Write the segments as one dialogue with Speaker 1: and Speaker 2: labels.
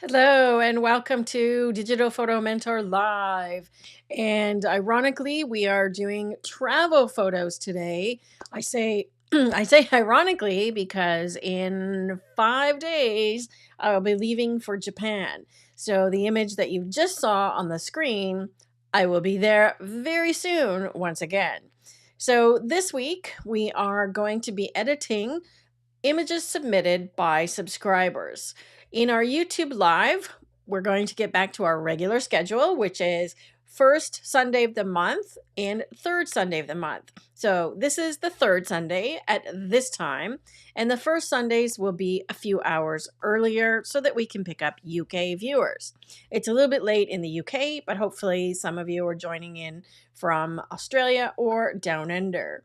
Speaker 1: Hello and welcome to Digital Photo Mentor Live. And ironically, we are doing travel photos today. I say I say ironically because in 5 days I'll be leaving for Japan. So the image that you just saw on the screen, I will be there very soon once again. So this week we are going to be editing images submitted by subscribers. In our YouTube Live, we're going to get back to our regular schedule, which is first Sunday of the month and third Sunday of the month. So this is the third Sunday at this time, and the first Sundays will be a few hours earlier so that we can pick up UK viewers. It's a little bit late in the UK, but hopefully some of you are joining in from Australia or Down Under.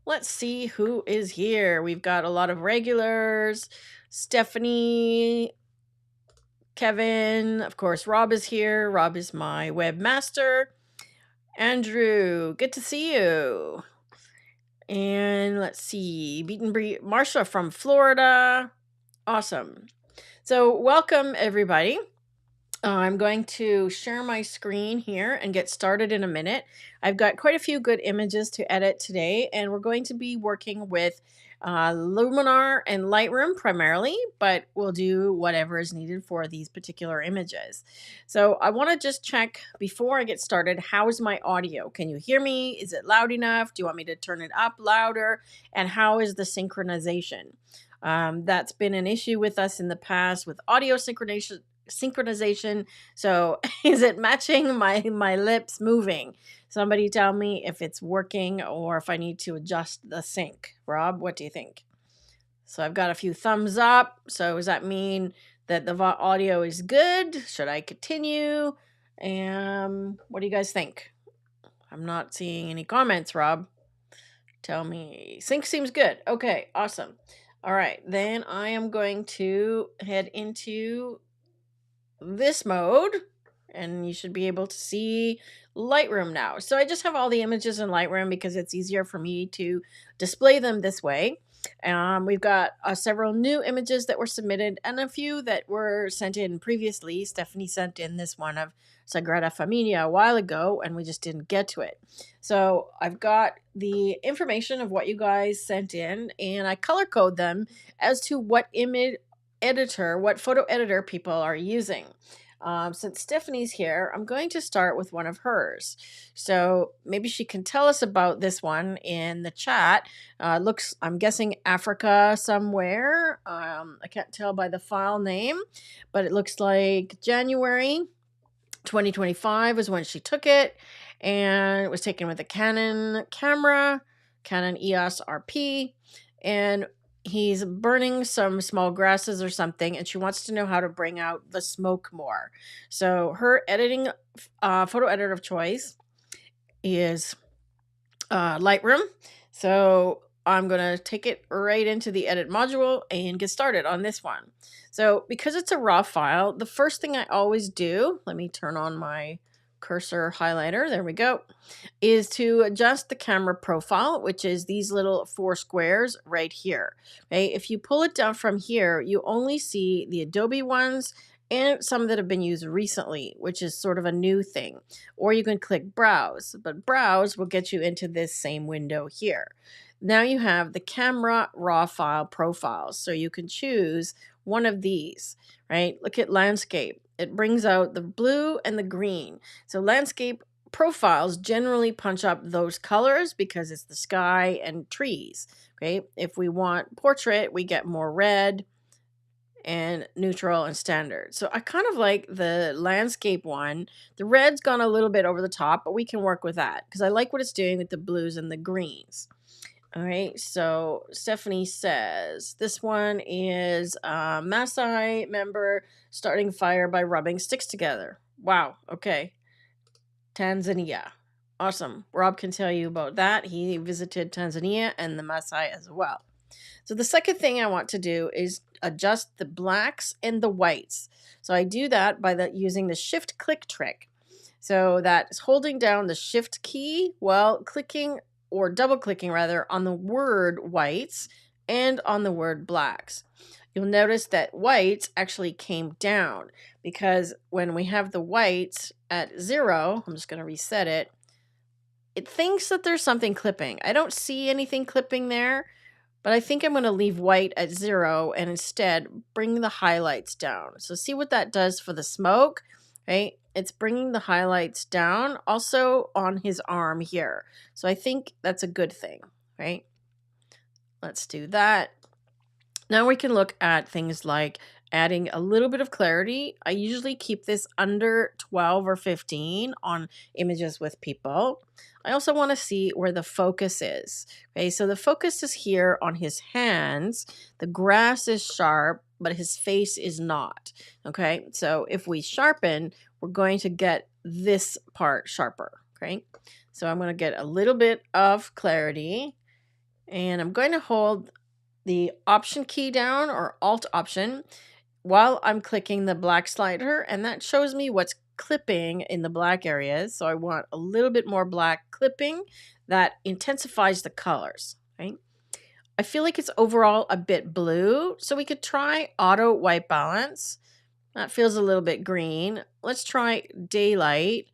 Speaker 1: Let's see who is here. We've got a lot of regulars. Stephanie, Kevin, of course, Rob is here. Rob is my webmaster. Andrew, good to see you. And let's see, Marsha from Florida. Awesome. So, welcome everybody. I'm going to share my screen here and get started in a minute. I've got quite a few good images to edit today, and we're going to be working with Luminar and Lightroom primarily, but we'll do whatever is needed for these particular images. So I want to just check before I get started, how is my audio? Can you hear me? Is it loud enough? Do you want me to turn it up louder? And how is the synchronization? That's been an issue with us in the past with audio synchronization. So is it matching my lips moving? Somebody tell me if it's working or if I need to adjust the sync. Rob, what do you think? So I've got a few thumbs up. So does that mean that the audio is good? Should I continue? What do you guys think? I'm not seeing any comments, Rob. Tell me. Sync seems good. Okay, awesome. All right, then I am going to head into this mode, and you should be able to see Lightroom now. So I just have all the images in Lightroom because it's easier for me to display them this way. We've got several new images that were submitted and a few that were sent in previously. Stephanie sent in this one of Sagrada Familia a while ago, and we just didn't get to it. So I've got the information of what you guys sent in, and I color code them as to what what photo editor people are using. Since Stephanie's here, I'm going to start with one of hers. So maybe she can tell us about this one in the chat. I'm guessing Africa somewhere. I can't tell by the file name, but it looks like January 2025 is when she took it, and it was taken with a Canon camera, Canon EOS RP, and he's burning some small grasses or something, and she wants to know how to bring out the smoke more. So her editing photo editor of choice is Lightroom. So I'm going to take it right into the edit module and get started on this one. So because it's a raw file, the first thing I always do, let me turn on my cursor highlighter, there we go, is to adjust the camera profile, which is these little 4 squares right here. Okay, if you pull it down from here, you only see the Adobe ones and some that have been used recently, which is sort of a new thing. Or you can click Browse, but Browse will get you into this same window here. Now you have the camera raw file profiles, so you can choose one of these, right? Look at landscape. It brings out the blue and the green. So landscape profiles generally punch up those colors because it's the sky and trees. Okay, if we want portrait, we get more red and neutral and standard. So I kind of like the landscape one. The red's gone a little bit over the top, but we can work with that because I like what it's doing with the blues and the greens. All right, so Stephanie says this one is a Maasai member starting fire by rubbing sticks together. Wow, okay. Tanzania. Awesome. Rob can tell you about that. He visited Tanzania and the Maasai as well. So the second thing I want to do is adjust the blacks and the whites. So I do that by using the shift click trick. So that's holding down the shift key while clicking or double clicking rather on the word whites and on the word blacks. you'll notice that whites actually came down, because when we have the whites at 0, I'm just going to reset it, it thinks that there's something clipping. I don't see anything clipping there, but I think I'm going to leave white at 0 and instead bring the highlights down. So see what that does for the smoke, right? It's bringing the highlights down, also on his arm here. So I think that's a good thing, right? Let's do that. Now we can look at things like adding a little bit of clarity. I usually keep this under 12 or 15 on images with people. I also want to see where the focus is. Okay, so the focus is here on his hands. The grass is sharp, but his face is not. Okay, so if we sharpen, we're going to get this part sharper. Okay, so I'm going to get a little bit of clarity, and I'm going to hold the Option key down, or Alt Option, while I'm clicking the black slider, and that shows me what's clipping in the black areas. So I want a little bit more black clipping that intensifies the colors, right? I feel like it's overall a bit blue, so we could try Auto White Balance. That feels a little bit green. Let's try Daylight.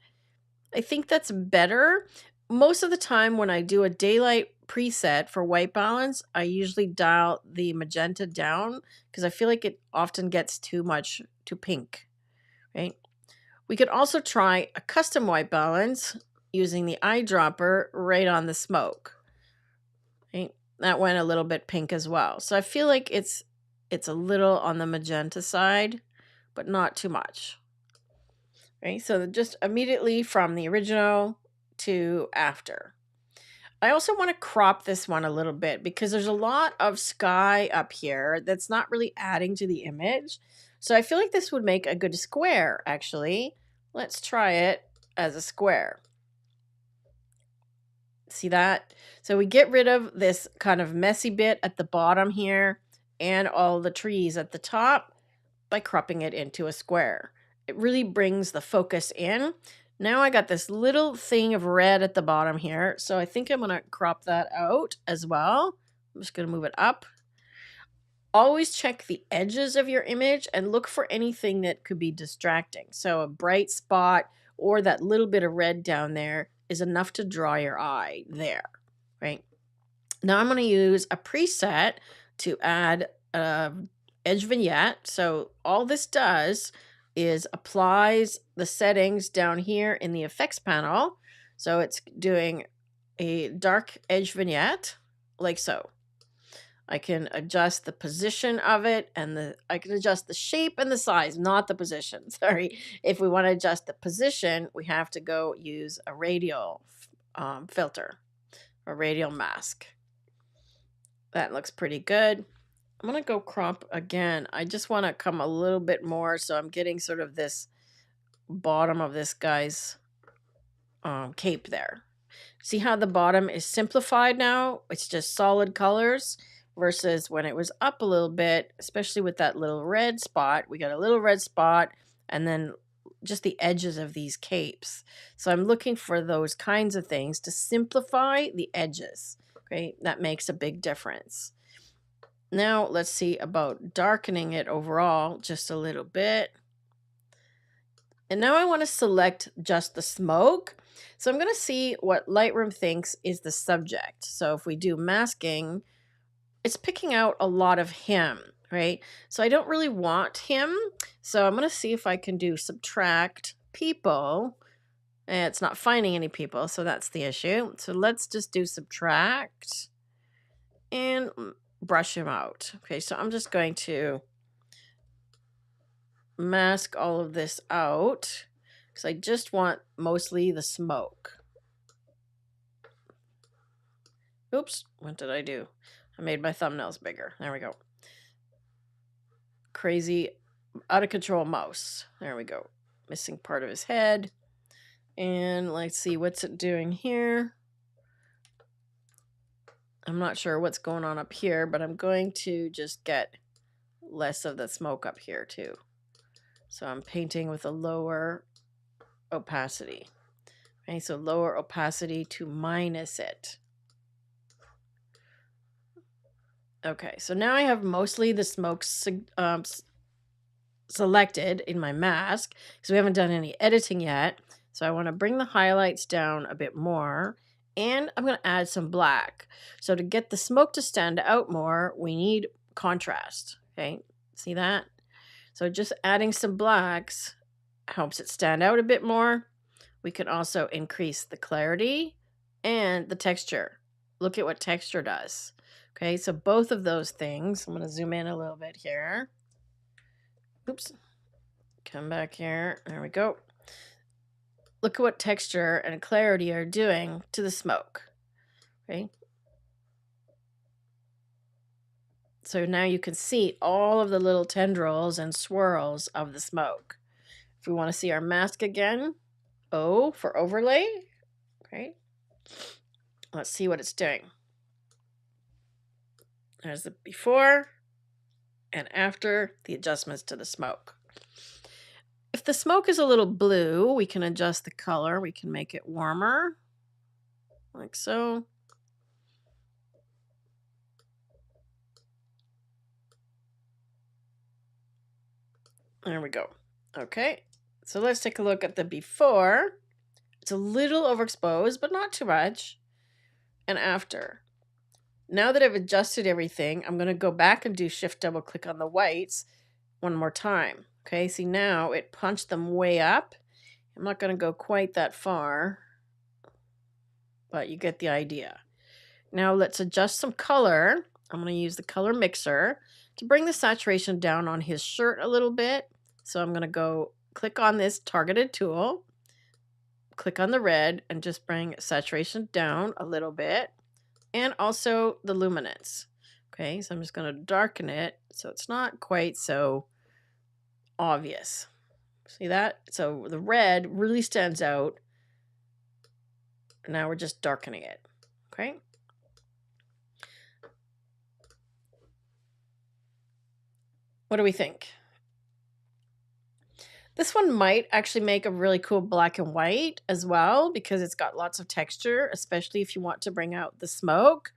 Speaker 1: I think that's better. Most of the time when I do a daylight preset for white balance, I usually dial the magenta down because I feel like it often gets too much to pink, right? We could also try a custom white balance using the eyedropper right on the smoke, right? That went a little bit pink as well. So I feel like it's a little on the magenta side, but not too much. Right? So just immediately from the original to after. I also want to crop this one a little bit because there's a lot of sky up here that's not really adding to the image. So I feel like this would make a good square, actually. Let's try it as a square. See that? So we get rid of this kind of messy bit at the bottom here and all the trees at the top by cropping it into a square. It really brings the focus in. Now I got this little thing of red at the bottom here, so I think I'm going to crop that out as well. I'm just going to move it up. Always check the edges of your image and look for anything that could be distracting. So a bright spot or that little bit of red down there is enough to draw your eye there, right? Now I'm going to use a preset to add edge vignette. So all this does is applies the settings down here in the effects panel. So it's doing a dark edge vignette like so. I can adjust the position of it, and I can adjust the shape and the size, not the position. Sorry. If we want to adjust the position, we have to go use a radial filter, a radial mask. That looks pretty good. I'm going to go crop again. I just want to come a little bit more, so I'm getting sort of this bottom of this guy's cape there. See how the bottom is simplified now? It's just solid colors versus when it was up a little bit, especially with that little red spot. We got a little red spot and then just the edges of these capes. So I'm looking for those kinds of things to simplify the edges. Okay, that makes a big difference. Now let's see about darkening it overall just a little bit. And now I want to select just the smoke. So I'm going to see what Lightroom thinks is the subject. So if we do masking, it's picking out a lot of him, right? So I don't really want him. So I'm going to see if I can do subtract people. And it's not finding any people, so that's the issue. So let's just do subtract and brush him out. Okay, so I'm just going to mask all of this out because I just want mostly the smoke. Oops, what did I do? I made my thumbnails bigger. There we go. Crazy, out of control mouse. There we go. Missing part of his head. And let's see, what's it doing here? I'm not sure what's going on up here, but I'm going to just get less of the smoke up here too. So I'm painting with a lower opacity. Okay, so lower opacity to minus it. Okay, so now I have mostly the smoke selected in my mask because we haven't done any editing yet. So I want to bring the highlights down a bit more, and I'm going to add some black. So to get the smoke to stand out more, we need contrast. Okay, see that? So just adding some blacks helps it stand out a bit more. We can also increase the clarity and the texture. Look at what texture does. Okay, so both of those things, I'm going to zoom in a little bit here. Oops. Come back here. There we go. Look at what texture and clarity are doing to the smoke. Okay. So now you can see all of the little tendrils and swirls of the smoke. If we want to see our mask again, O for overlay. Okay. Let's see what it's doing. There's the before and after the adjustments to the smoke. If the smoke is a little blue, we can adjust the color. We can make it warmer, like so. There we go. Okay, so let's take a look at the before. It's a little overexposed, but not too much. And after. Now that I've adjusted everything, I'm going to go back and do shift double click on the whites one more time. Okay, see now it punched them way up. I'm not going to go quite that far, but you get the idea. Now let's adjust some color. I'm going to use the color mixer to bring the saturation down on his shirt a little bit. So I'm going to go click on this targeted tool, click on the red, and just bring saturation down a little bit. And also the luminance. Okay, so I'm just going to darken it so it's not quite so obvious. See that? So the red really stands out. Now we're just darkening it. Okay. What do we think? This one might actually make a really cool black and white as well because it's got lots of texture, especially if you want to bring out the smoke,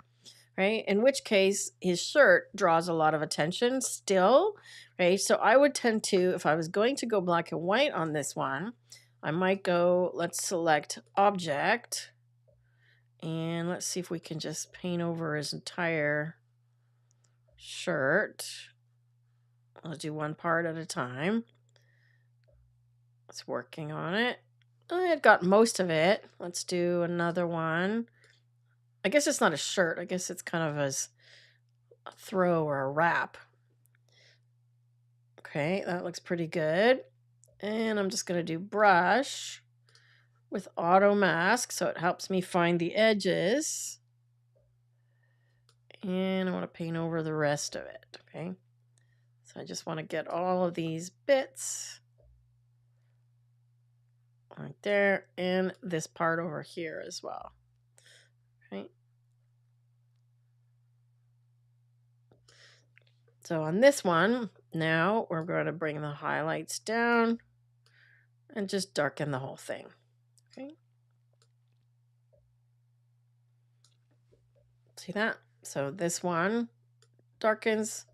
Speaker 1: right? In which case his shirt draws a lot of attention still, right? So I would tend to, if I was going to go black and white on this one, I might go, let's select object, and let's see if we can just paint over his entire shirt. I'll do one part at a time. It's working on it. I've got most of it. Let's do another one. I guess it's not a shirt. I guess it's kind of a throw or a wrap. Okay, that looks pretty good. And I'm just going to do brush with auto mask so it helps me find the edges. And I want to paint over the rest of it. Okay, so I just want to get all of these bits right there, and this part over here as well. Right. So on this one, now we're going to bring the highlights down and just darken the whole thing. Okay. See that? So this one darkens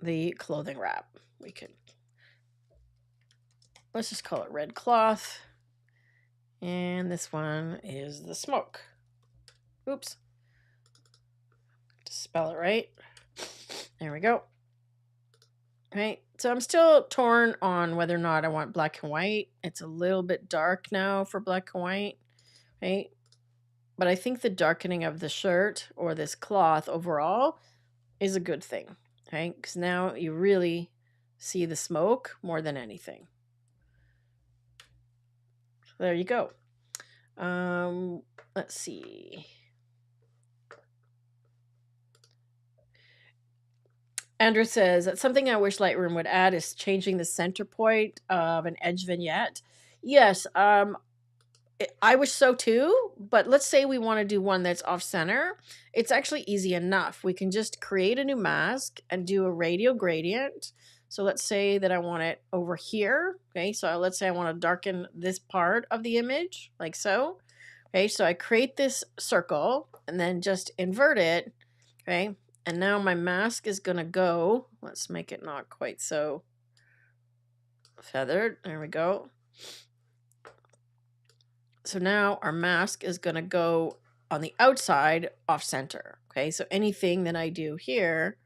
Speaker 1: the clothing wrap. We could, let's just call it red cloth. And this one is the smoke. Oops. Just spell it right. There we go. Right. So I'm still torn on whether or not I want black and white. It's a little bit dark now for black and white. Right. But I think the darkening of the shirt or this cloth overall is a good thing. Right. Because now you really see the smoke more than anything. There you go. Let's see. Andrew says that something I wish Lightroom would add is changing the center point of an edge vignette. Yes, I wish so too, but let's say we want to do one that's off center. It's actually easy enough. We can just create a new mask and do a radial gradient. So let's say that I want it over here. Okay, so let's say I want to darken this part of the image like so. Okay, so I create this circle and then just invert it Okay, and now my mask is gonna go. Let's make it not quite so feathered. There we go. So now our mask is gonna go on the outside off center. Okay, so anything that I do here,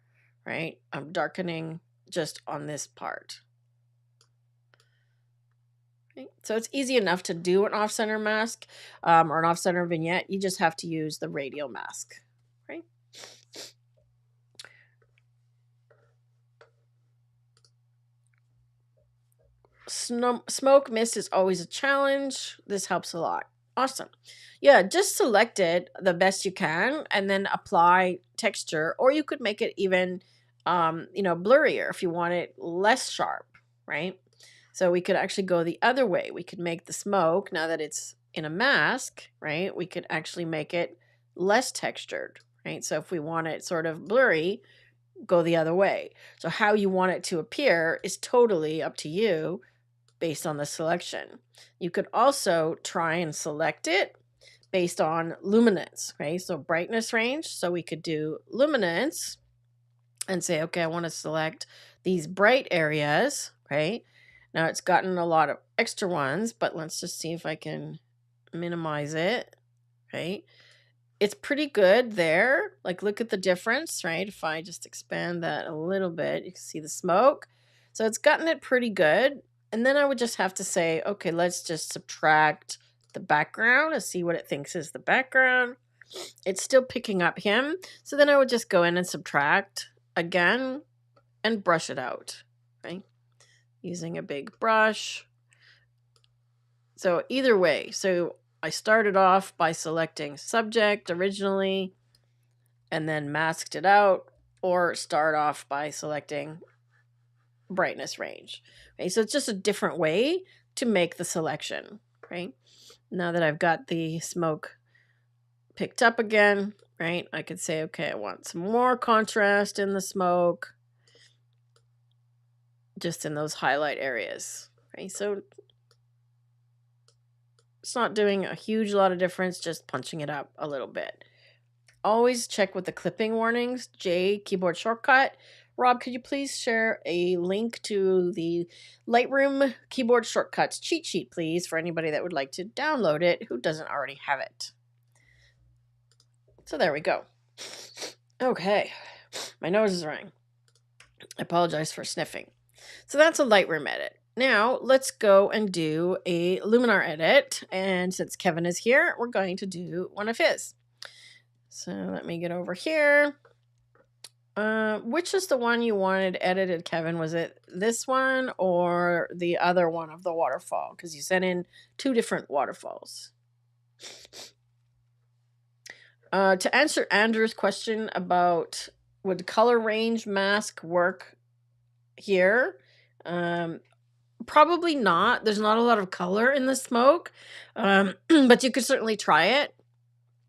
Speaker 1: right, I'm darkening just on this part. Okay, so it's easy enough to do an off center mask or an off center vignette. You just have to use the radial mask, right? Smoke mist is always a challenge. This helps a lot. Awesome. Yeah, just select it the best you can and then apply texture, or you could make it even blurrier if you want it less sharp, right? So we could actually go the other way. We could make the smoke, now that it's in a mask, right? We could actually make it less textured, right? So if we want it sort of blurry, go the other way. So how you want it to appear is totally up to you based on the selection. You could also try and select it based on luminance, okay? So brightness range. So we could do luminance and say, okay, I want to select these bright areas, okay? Now it's gotten a lot of extra ones, but let's just see if I can minimize it, okay? It's pretty good there. Like, look at the difference, right? If I just expand that a little bit, you can see the smoke. So it's gotten it pretty good. And then I would just have to say, okay, let's just subtract the background and see what it thinks is the background. It's still picking up him. So then I would just go in and subtract again and brush it out, right? Using a big brush. So either way, so I started off by selecting subject originally and then masked it out, or start off by selecting brightness range. Okay, so it's just a different way to make the selection, right? Now that I've got the smoke picked up again, right, I could say, okay, I want some more contrast in the smoke, just in those highlight areas, right? So it's not doing a huge lot of difference, just punching it up a little bit. Always check with the clipping warnings. J, keyboard shortcut. Rob, could you please share a link to the Lightroom keyboard shortcuts cheat sheet, please, for anybody that would like to download it who doesn't already have it? So there we go. Okay, my nose is running. I apologize for sniffing. So that's a Lightroom edit. Now let's go and do a Luminar edit. And since Kevin is here, we're going to do one of his. So let me get over here. Which is the one you wanted edited, Kevin? Was it this one or the other one of the waterfall? Because you sent in two different waterfalls. To answer Andrew's question about would color range mask work here, probably not. There's not a lot of color in the smoke, but you could certainly try it.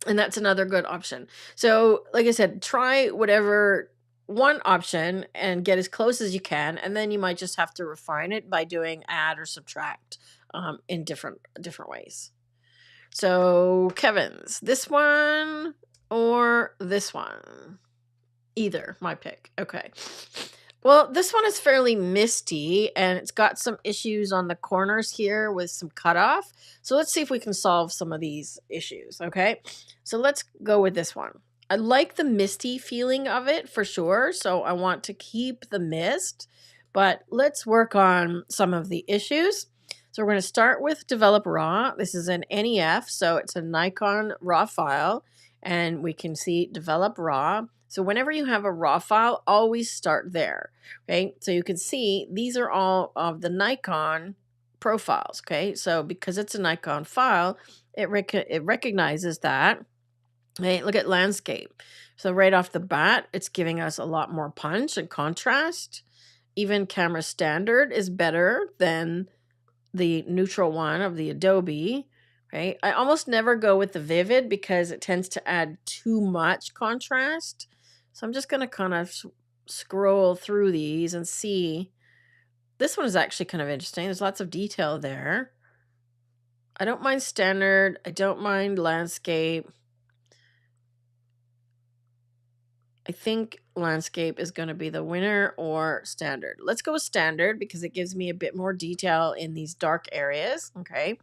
Speaker 1: And that's another good option. So, like I said, try whatever one option and get as close as you can. And then you might just have to refine it by doing add or subtract in different ways. So, Kevin's, this one or this one? Either, my pick. Okay. Well, this one is fairly misty and it's got some issues on the corners here with some cutoff. So let's see if we can solve some of these issues, okay? So let's go with this one. I like the misty feeling of it for sure, so I want to keep the mist, but let's work on some of the issues. So we're going to start with Develop Raw. This is an NEF, so it's a Nikon RAW file, and we can see Develop Raw. So whenever you have a RAW file, always start there, okay? So you can see these are all of the Nikon profiles, okay? So because it's a Nikon file, it recognizes that. Okay, look at landscape. So right off the bat, it's giving us a lot more punch and contrast. Even camera standard is better than the neutral one of the Adobe. Right? I almost never go with the vivid because it tends to add too much contrast. So I'm just going to kind of scroll through these and see. This one is actually kind of interesting. There's lots of detail there. I don't mind standard. I don't mind landscape. I think landscape is going to be the winner, or standard. Let's go with standard because it gives me a bit more detail in these dark areas. Okay.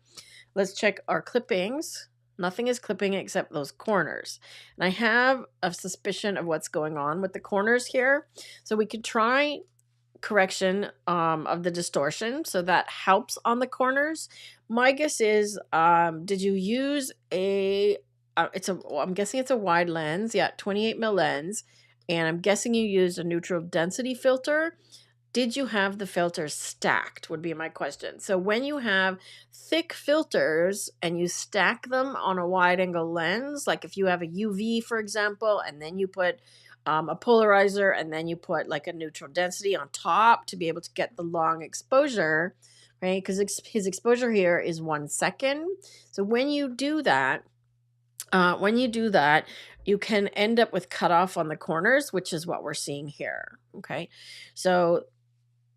Speaker 1: Let's check our clippings. Nothing is clipping except those corners. And I have a suspicion of what's going on with the corners here. So we could try correction of the distortion, so that helps on the corners. My guess is, did you use a I'm guessing it's a wide lens, yeah, 28 mm lens, and I'm guessing you used a neutral density filter. Did you have the filters stacked, would be my question. So when you have thick filters and you stack them on a wide angle lens, like if you have a UV, for example, and then you put a polarizer, and then you put like a neutral density on top to be able to get the long exposure, right? Because his exposure here is 1 second. So when you do that, you can end up with cutoff on the corners, which is what we're seeing here. Okay, so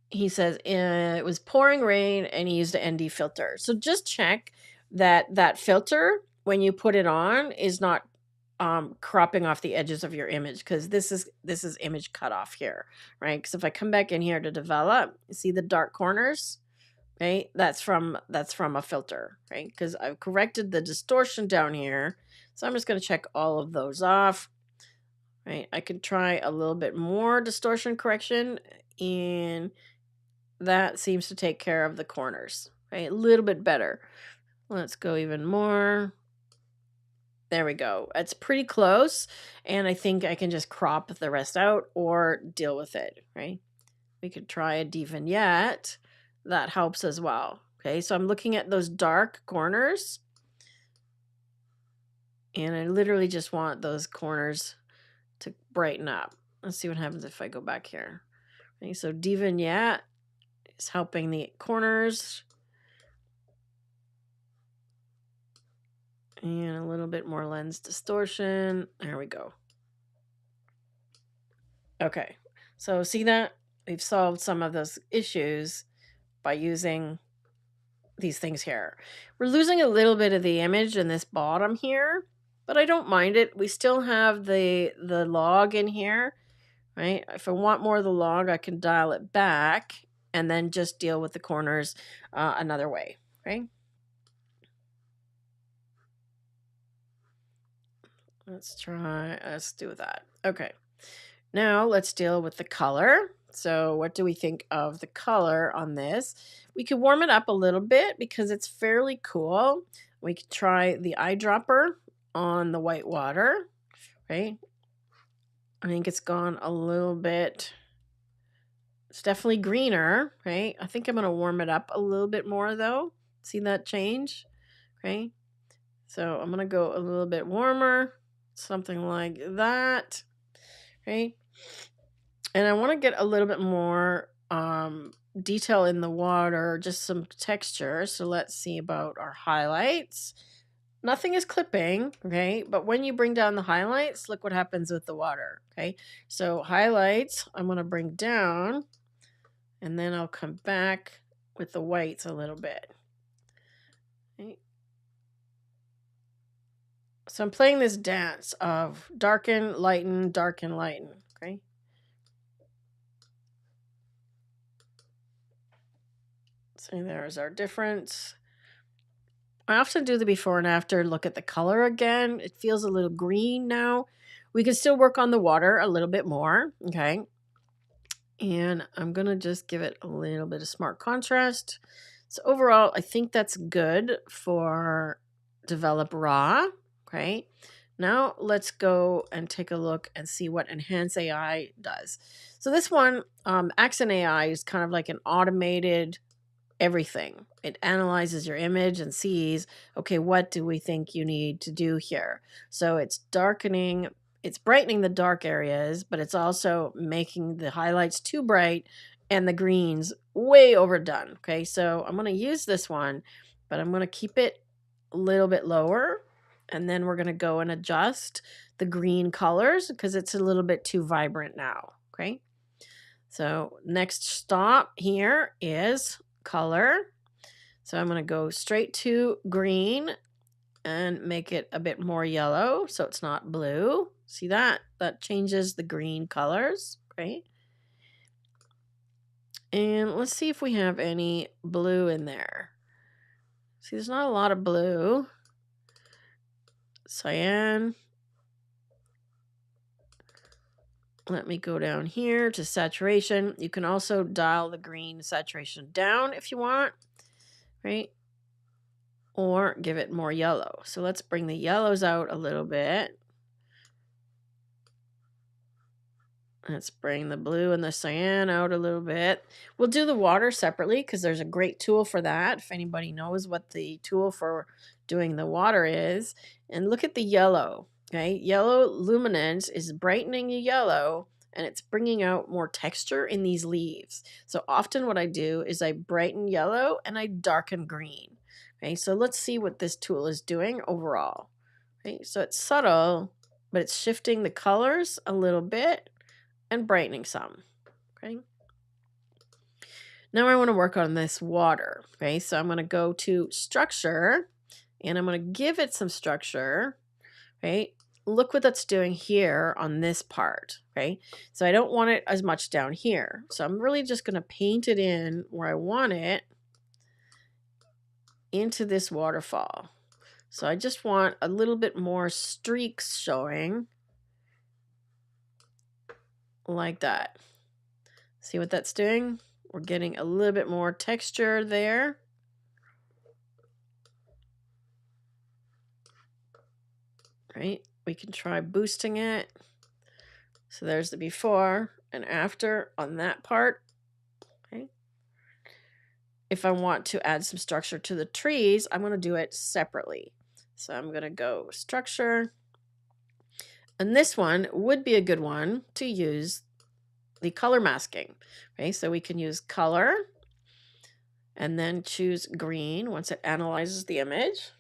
Speaker 1: he says it was pouring rain and he used an ND filter. So just check that filter, when you put it on, is not cropping off the edges of your image, because this is image cutoff here, right? Because if I come back in here to develop, you see the dark corners, right? That's from a filter, right? Because I've corrected the distortion down here. So I'm just going to check all of those off, right? I could try a little bit more distortion correction, and that seems to take care of the corners, right? A little bit better. Let's go even more. There we go. It's pretty close, and I think I can just crop the rest out or deal with it, right? We could try a devignette. That helps as well. Okay, so I'm looking at those dark corners, and I literally just want those corners to brighten up. Let's see what happens if I go back here. Okay, so devignette is helping the corners. And a little bit more lens distortion. There we go. Okay, so see that? We've solved some of those issues by using these things here. We're losing a little bit of the image in this bottom here, but I don't mind it. We still have the log in here, right? If I want more of the log, I can dial it back and then just deal with the corners another way, right? Let's do that. Okay. Now let's deal with the color. So what do we think of the color on this? We could warm it up a little bit because it's fairly cool. We could try the eyedropper on the white water, right? I think it's gone a little bit. It's definitely greener, right? I think I'm going to warm it up a little bit more though. See that change, okay? So I'm going to go a little bit warmer, something like that, right? And I want to get a little bit more detail in the water, just some texture. So let's see about our highlights. Nothing is clipping, okay? But when you bring down the highlights, look what happens with the water, okay? So highlights, I'm going to bring down, and then I'll come back with the whites a little bit. Okay. So I'm playing this dance of darken, lighten, okay? So there's our difference. I often do the before and after, look at the color again. It feels a little green now. We can still work on the water a little bit more, okay? And I'm going to just give it a little bit of smart contrast. So overall, I think that's good for develop raw, okay? Now let's go and take a look and see what Enhance AI does. So this one, Accent AI, is kind of like an automated everything. It analyzes your image and sees, okay, what do we think you need to do here? So it's darkening, it's brightening the dark areas, but it's also making the highlights too bright and the greens way overdone. Okay, so I'm going to use this one, but I'm going to keep it a little bit lower, and then we're going to go and adjust the green colors because it's a little bit too vibrant now. Okay, so next stop here is color. So I'm going to go straight to green and make it a bit more yellow so it's not blue. See that? That changes the green colors, right? And let's see if we have any blue in there. See, there's not a lot of blue. Cyan. Let me go down here to saturation. You can also dial the green saturation down if you want, right? Or give it more yellow. So let's bring the yellows out a little bit. Let's bring the blue and the cyan out a little bit. We'll do the water separately because there's a great tool for that. If anybody knows what the tool for doing the water is. And look at the yellow, okay? Yellow luminance is brightening the yellow and it's bringing out more texture in these leaves. So often what I do is I brighten yellow and I darken green. Okay, so let's see what this tool is doing overall. Okay, so it's subtle, but it's shifting the colors a little bit and brightening some. Okay. Now I want to work on this water. Okay, so I'm going to go to structure and I'm going to give it some structure. Right. Look what that's doing here on this part. Okay, so I don't want it as much down here. So I'm really just going to paint it in where I want it into this waterfall. So I just want a little bit more streaks showing like that. See what that's doing? We're getting a little bit more texture there. Right? We can try boosting it. So there's the before and after on that part. Okay. If I want to add some structure to the trees, I'm going to do it separately. So I'm going to go structure. And this one would be a good one to use the color masking. Okay, so we can use color and then choose green once it analyzes the image.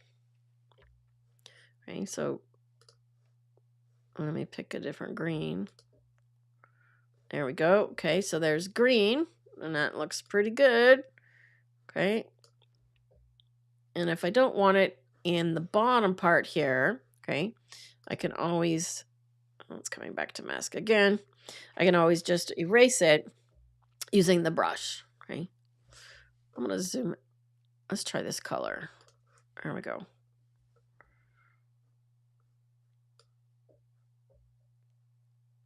Speaker 1: Okay, so let me pick a different green. There we go. Okay, so there's green, and that looks pretty good. Okay. And if I don't want it in the bottom part here, okay, I can always, oh, it's coming back to mask again. I can always just erase it using the brush. Okay. I'm going to zoom. Let's try this color. There we go.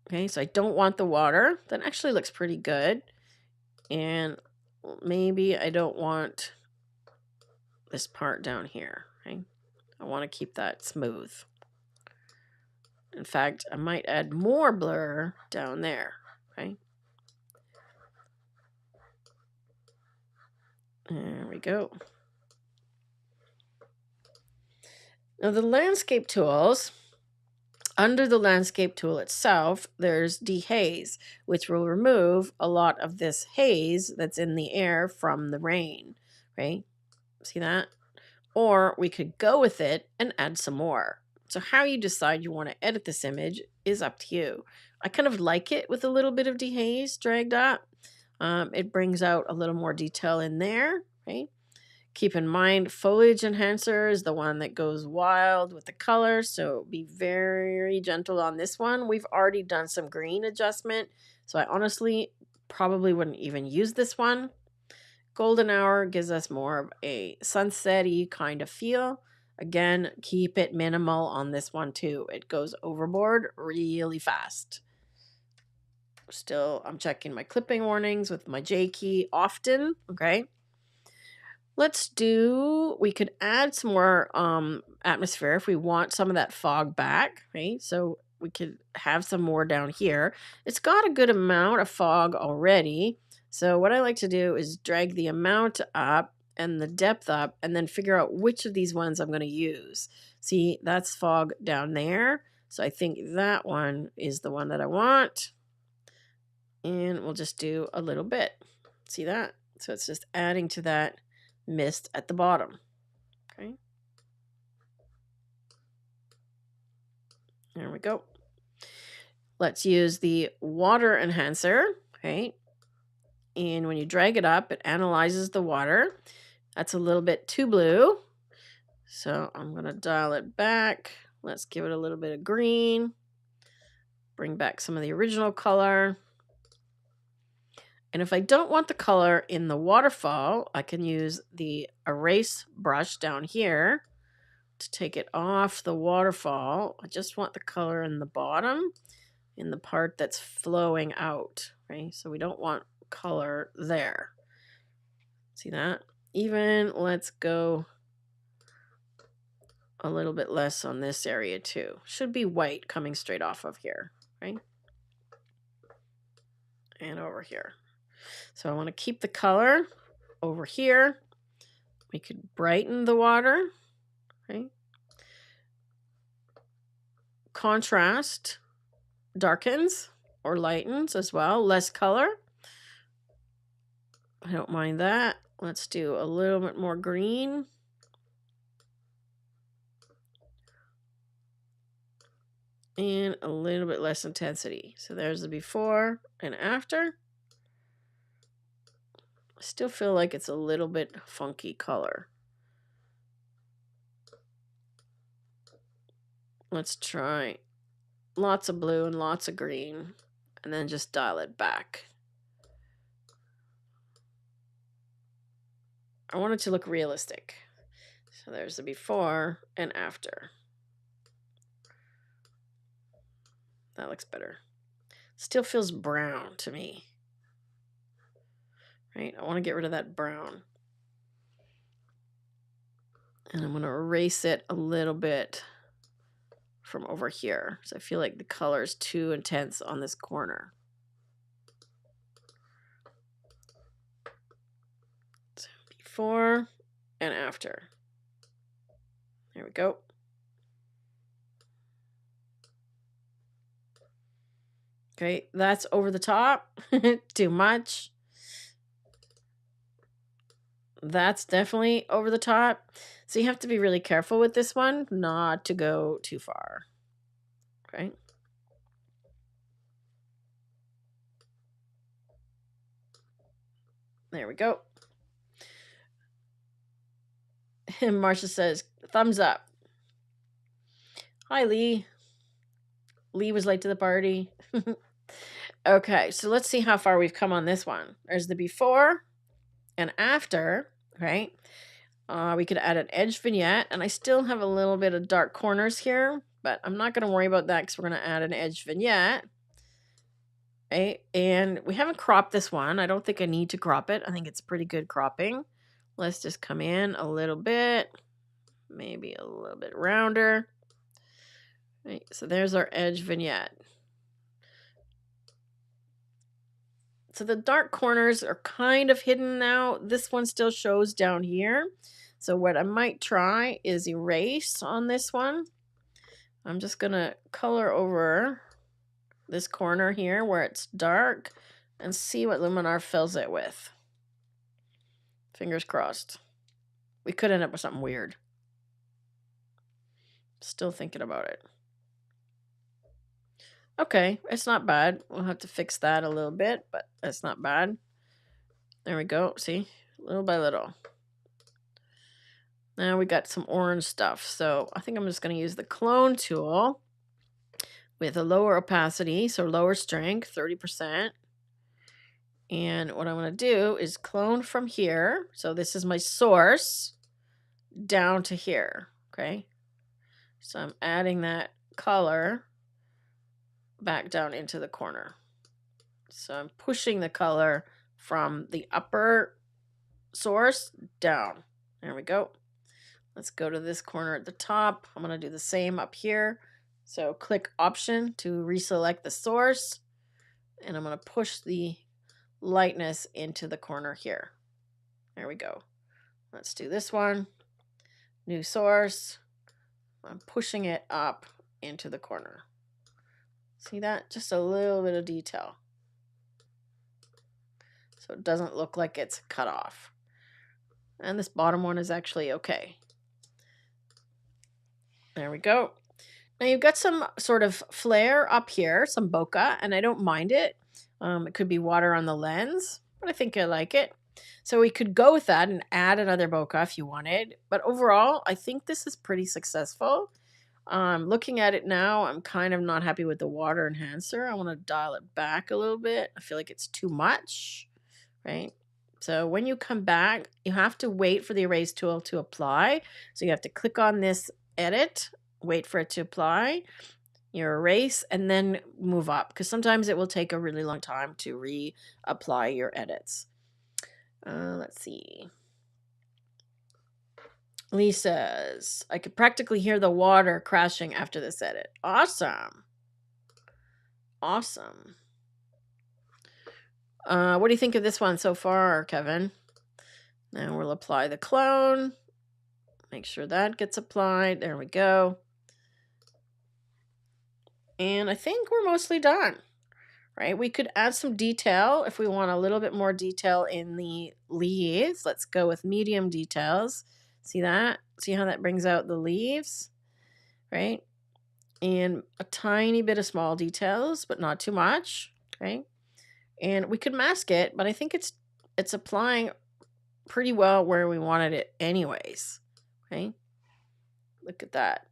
Speaker 1: Okay, so I don't want the water. That actually looks pretty good. And maybe I don't want this part down here. Okay, I want to keep that smooth. In fact, I might add more blur down there. Okay. There we go. Now the landscape tools, under the landscape tool itself, there's dehaze, which will remove a lot of this haze that's in the air from the rain, right? See that? Or we could go with it and add some more. So how you decide you want to edit this image is up to you. I kind of like it with a little bit of dehaze dragged up. It brings out a little more detail in there, right? Keep in mind, foliage enhancer is the one that goes wild with the color, so be very gentle on this one. We've already done some green adjustment, so I honestly probably wouldn't even use this one. Golden hour gives us more of a sunset-y kind of feel. Again, keep it minimal on this one too. It goes overboard really fast. Still, I'm checking my clipping warnings with my J key often, okay? We could add some more atmosphere if we want some of that fog back, right? So we could have some more down here. It's got a good amount of fog already. So what I like to do is drag the amount up and the depth up and then figure out which of these ones I'm going to use. See, that's fog down there. So I think that one is the one that I want. And we'll just do a little bit. See that? So it's just adding to that mist at the bottom. Okay. There we go. Let's use the water enhancer. Okay. And when you drag it up, it analyzes the water. That's a little bit too blue. So I'm going to dial it back. Let's give it a little bit of green. Bring back some of the original color. And if I don't want the color in the waterfall, I can use the erase brush down here to take it off the waterfall. I just want the color in the bottom, in the part that's flowing out, right? So we don't want color there. See that? Even let's go a little bit less on this area too. Should be white coming straight off of here, right? And over here. So I want to keep the color over here. We could brighten the water, right? Contrast darkens or lightens as well. Less color. I don't mind that. Let's do a little bit more green. And a little bit less intensity. So there's the before and after. I still feel like it's a little bit funky color. Let's try lots of blue and lots of green, and then just dial it back. I want it to look realistic. So there's the before and after. That looks better. Still feels brown to me. Right? I want to get rid of that brown. And I'm going to erase it a little bit from over here. So I feel like the color is too intense on this corner. So before and after. There we go. Okay, that's over the top. Too much. That's definitely over the top. So you have to be really careful with this one, not to go too far. Okay. There we go. And Marcia says, thumbs up. Hi, Lee. Lee was late to the party. Okay, so let's see how far we've come on this one. There's the before and after, right? We could add an edge vignette, and I still have a little bit of dark corners here, but I'm not going to worry about that because we're going to add an edge vignette. Right? And we haven't cropped this one. I don't think I need to crop it. I think it's pretty good cropping. Let's just come in a little bit, maybe a little bit rounder. Right, so there's our edge vignette. So the dark corners are kind of hidden now. This one still shows down here. So what I might try is erase on this one. I'm just going to color over this corner here where it's dark and see what Luminar fills it with. Fingers crossed. We could end up with something weird. Still thinking about it. Okay, it's not bad. We'll have to fix that a little bit, but that's not bad. There we go. See? Little by little. Now we got some orange stuff. So I think I'm just going to use the clone tool with a lower opacity, so lower strength, 30%. And what I want to do is clone from here. So this is my source down to here. Okay. So I'm adding that color back down into the corner. So I'm pushing the color from the upper source down. There we go. Let's go to this corner at the top. I'm going to do the same up here. So click Option to reselect the source. And I'm going to push the lightness into the corner here. There we go. Let's do this one. New source. I'm pushing it up into the corner. See that? Just a little bit of detail. So it doesn't look like it's cut off. And this bottom one is actually okay. There we go. Now you've got some sort of flare up here, some bokeh, and I don't mind it. It could be water on the lens, but I think I like it. So we could go with that and add another bokeh if you wanted. But overall, I think this is pretty successful. Looking at it now, I'm kind of not happy with the water enhancer. I want to dial it back a little bit. I feel like it's too much, right? So when you come back, you have to wait for the erase tool to apply. So you have to click on this edit, wait for it to apply, your erase, and then move up, because sometimes it will take a really long time to reapply your edits. Let's see. Lee says, I could practically hear the water crashing after this edit. Awesome. Awesome. What do you think of this one so far, Kevin? Now we'll apply the clone. Make sure that gets applied. There we go. And I think we're mostly done, right? We could add some detail if we want a little bit more detail in the leaves. Let's go with medium details. See that? See how that brings out the leaves, right? And a tiny bit of small details, but not too much, right? And we could mask it, but I think it's applying pretty well where we wanted it anyways, right? Look at that.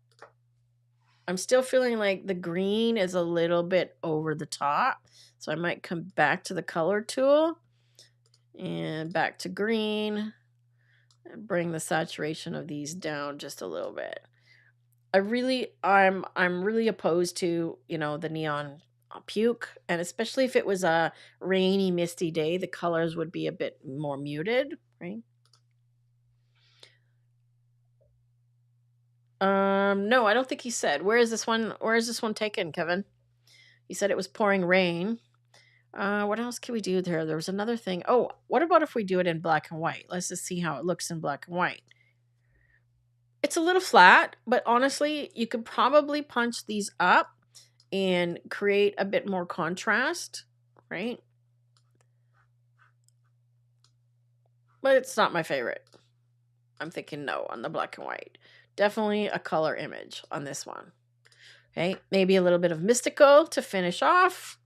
Speaker 1: I'm still feeling like the green is a little bit over the top, so I might come back to the color tool and back to green and bring the saturation of these down just a little bit. I'm really opposed to, the neon puke, and especially if it was a rainy, misty day, the colors would be a bit more muted, right? No, I don't think he said. Where is this one taken, Kevin? He said it was pouring rain. What else can we do there? There was another thing. Oh, what about if we do it in black and white? Let's just see how it looks in black and white. It's a little flat, but honestly, you could probably punch these up and create a bit more contrast, right? But it's not my favorite. I'm thinking no on the black and white. Definitely a color image on this one. Okay, maybe a little bit of mystical to finish off.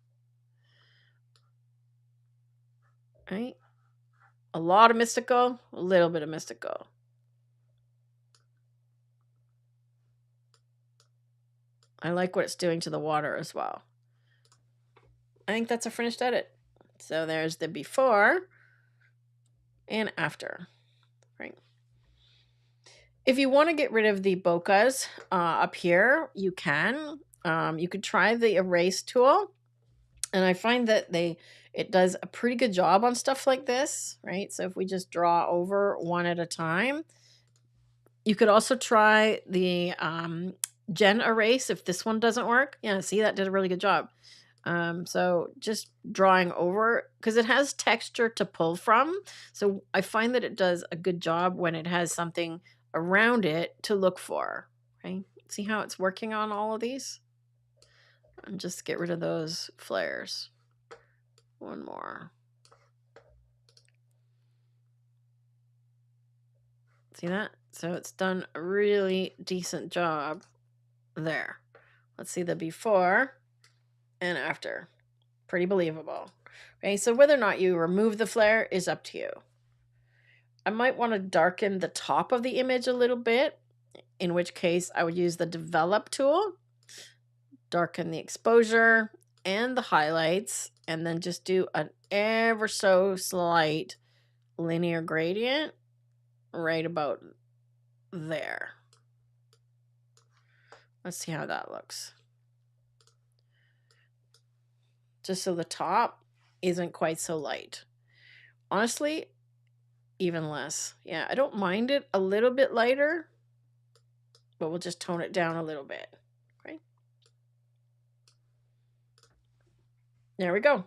Speaker 1: Right? A lot of mystical, a little bit of mystical. I like what it's doing to the water as well. I think that's a finished edit. So there's the before and after, right? If you want to get rid of the bokehs up here, you can. You could try the erase tool, and I find that it does a pretty good job on stuff like this, right? So if we just draw over one at a time, you could also try the gen erase if this one doesn't work. Yeah, see, that did a really good job. So just drawing over, because it has texture to pull from. So I find that it does a good job when it has something around it to look for, right? See how it's working on all of these? And just get rid of those flares. One more. See that? So it's done a really decent job there. Let's see the before and after. Pretty believable. Okay, so whether or not you remove the flare is up to you. I might want to darken the top of the image a little bit, in which case I would use the develop tool, darken the exposure and the highlights, and then just do an ever so slight linear gradient right about there. Let's see how that looks. Just so the top isn't quite so light. Honestly, even less. Yeah, I don't mind it a little bit lighter, but we'll just tone it down a little bit. Okay. There we go.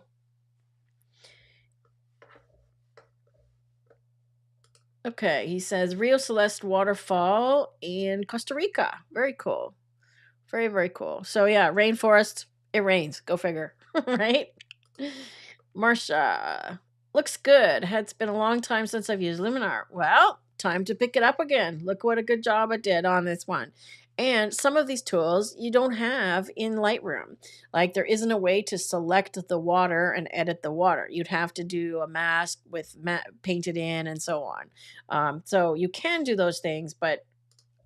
Speaker 1: Okay, he says Rio Celeste waterfall in Costa Rica. Very cool. Very, very cool. So yeah, rainforest, it rains. Go figure. Right? Marsha. Looks good. It's been a long time since I've used Luminar. Well, time to pick it up again. Look what a good job it did on this one. And some of these tools you don't have in Lightroom. Like there isn't a way to select the water and edit the water. You'd have to do a mask with painted in and so on. So you can do those things, but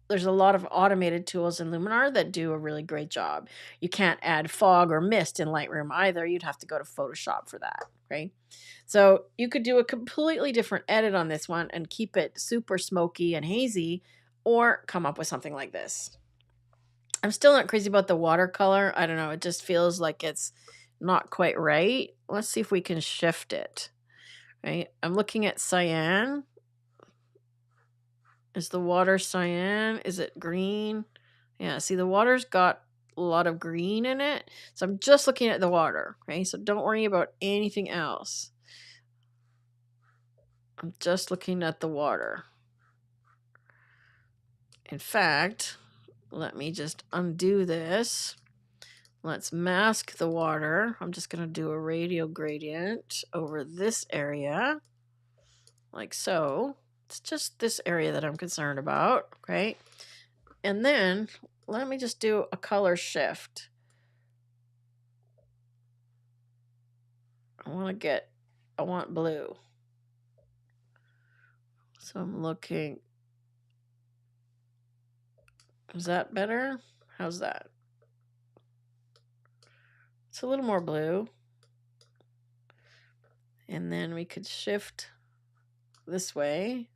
Speaker 1: there's a lot of automated tools in Luminar that do a really great job. You can't add fog or mist in Lightroom either. You'd have to go to Photoshop for that, right? So you could do a completely different edit on this one and keep it super smoky and hazy, or come up with something like this. I'm still not crazy about the watercolor. I don't know. It just feels like it's not quite right. Let's see if we can shift it, right? I'm looking at cyan. Is the water cyan? Is it green? Yeah, see, the water's got a lot of green in it. So I'm just looking at the water, okay? So don't worry about anything else. I'm just looking at the water. In fact, let me just undo this. Let's mask the water. I'm just going to do a radial gradient over this area, like so. It's just this area that I'm concerned about, okay? And then let me just do a color shift. I want blue. So I'm looking. Is that better? How's that? It's a little more blue. And then we could shift this way.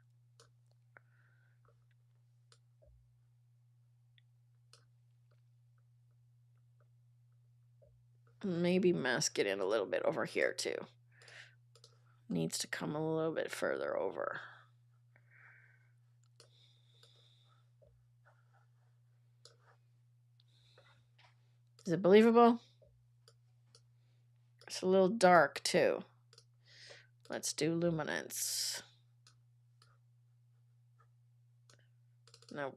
Speaker 1: Maybe mask it in a little bit over here too. Needs to come a little bit further over. Is it believable? It's a little dark too. Let's do luminance. No.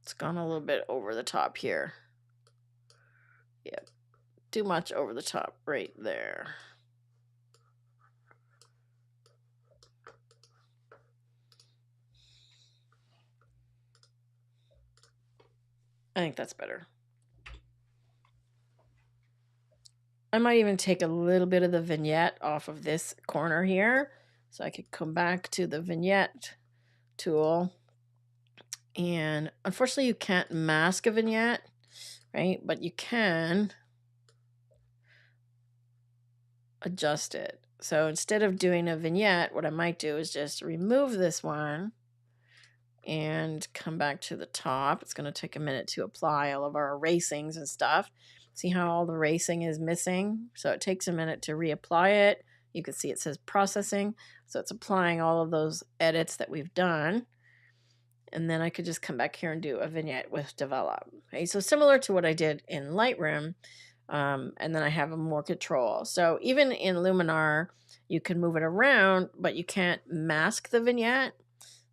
Speaker 1: It's gone a little bit over the top here. Yep. Too much over the top right there. I think that's better. I might even take a little bit of the vignette off of this corner here. So I could come back to the vignette tool. And unfortunately, you can't mask a vignette, right? But you can adjust it. So instead of doing a vignette, what I might do is just remove this one and come back to the top. It's going to take a minute to apply all of our erasings and stuff. See how all the erasing is missing? So it takes a minute to reapply it. You can see it says processing. So it's applying all of those edits that we've done. And then I could just come back here and do a vignette with develop. Okay, so similar to what I did in Lightroom. And then I have more control. So even in Luminar, you can move it around, but you can't mask the vignette.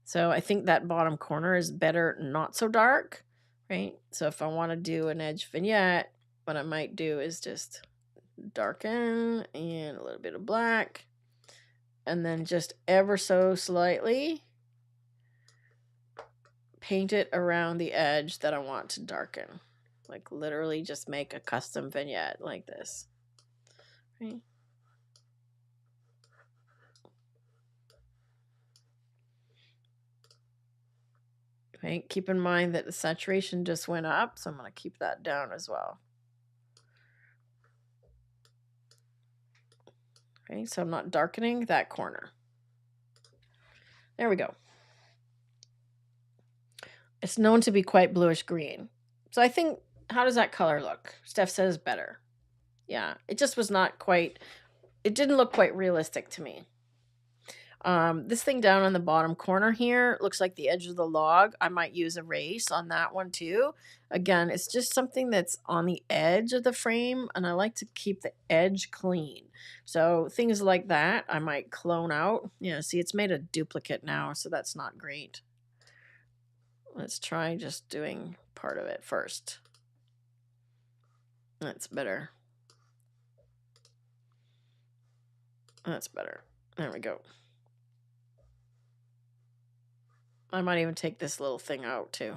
Speaker 1: So I think that bottom corner is better not so dark, right? So if I want to do an edge vignette, what I might do is just darken and a little bit of black, and then just ever so slightly paint it around the edge that I want to darken. Like literally just make a custom vignette like this, right? Okay, keep in mind that the saturation just went up, so I'm going to keep that down as well. Okay, so I'm not darkening that corner. There we go. It's known to be quite bluish green. So I think, how does that color look? Steph says better. Yeah, it just was not quite, it didn't look quite realistic to me. This thing down on the bottom corner here looks like the edge of the log. I might use erase on that one too. Again, it's just something that's on the edge of the frame, and I like to keep the edge clean. So things like that I might clone out. Yeah, see, it's made a duplicate now, so that's not great. Let's try just doing part of it first. That's better. That's better. There we go. I might even take this little thing out too.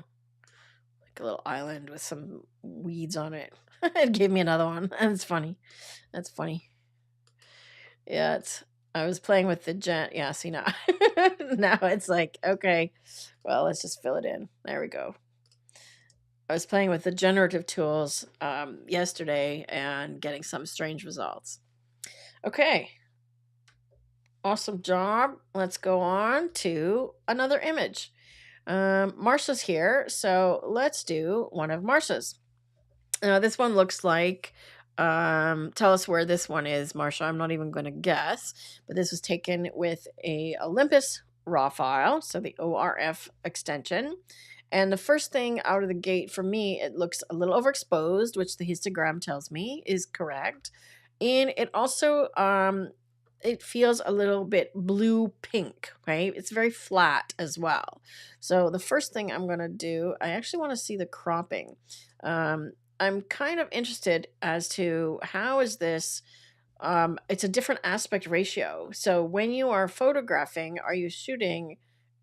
Speaker 1: Like a little island with some weeds on it. It gave me another one. That's funny. That's funny. Yeah, I was playing with the yeah, see now. Now it's like, okay, well, let's just fill it in. There we go. I was playing with the generative tools yesterday and getting some strange results. Okay. Awesome job. Let's go on to another image. Marsha's here, so let's do one of Marsha's. This one looks like, tell us where this one is, Marsha. I'm not even going to guess, but this was taken with a Olympus RAW file, so the ORF extension. And the first thing out of the gate for me, it looks a little overexposed, which the histogram tells me is correct. And it also, it feels a little bit blue pink, right? It's very flat as well. So the first thing I'm going to do, I actually want to see the cropping. I'm kind of interested as to how is this, it's a different aspect ratio. So when you are photographing, are you shooting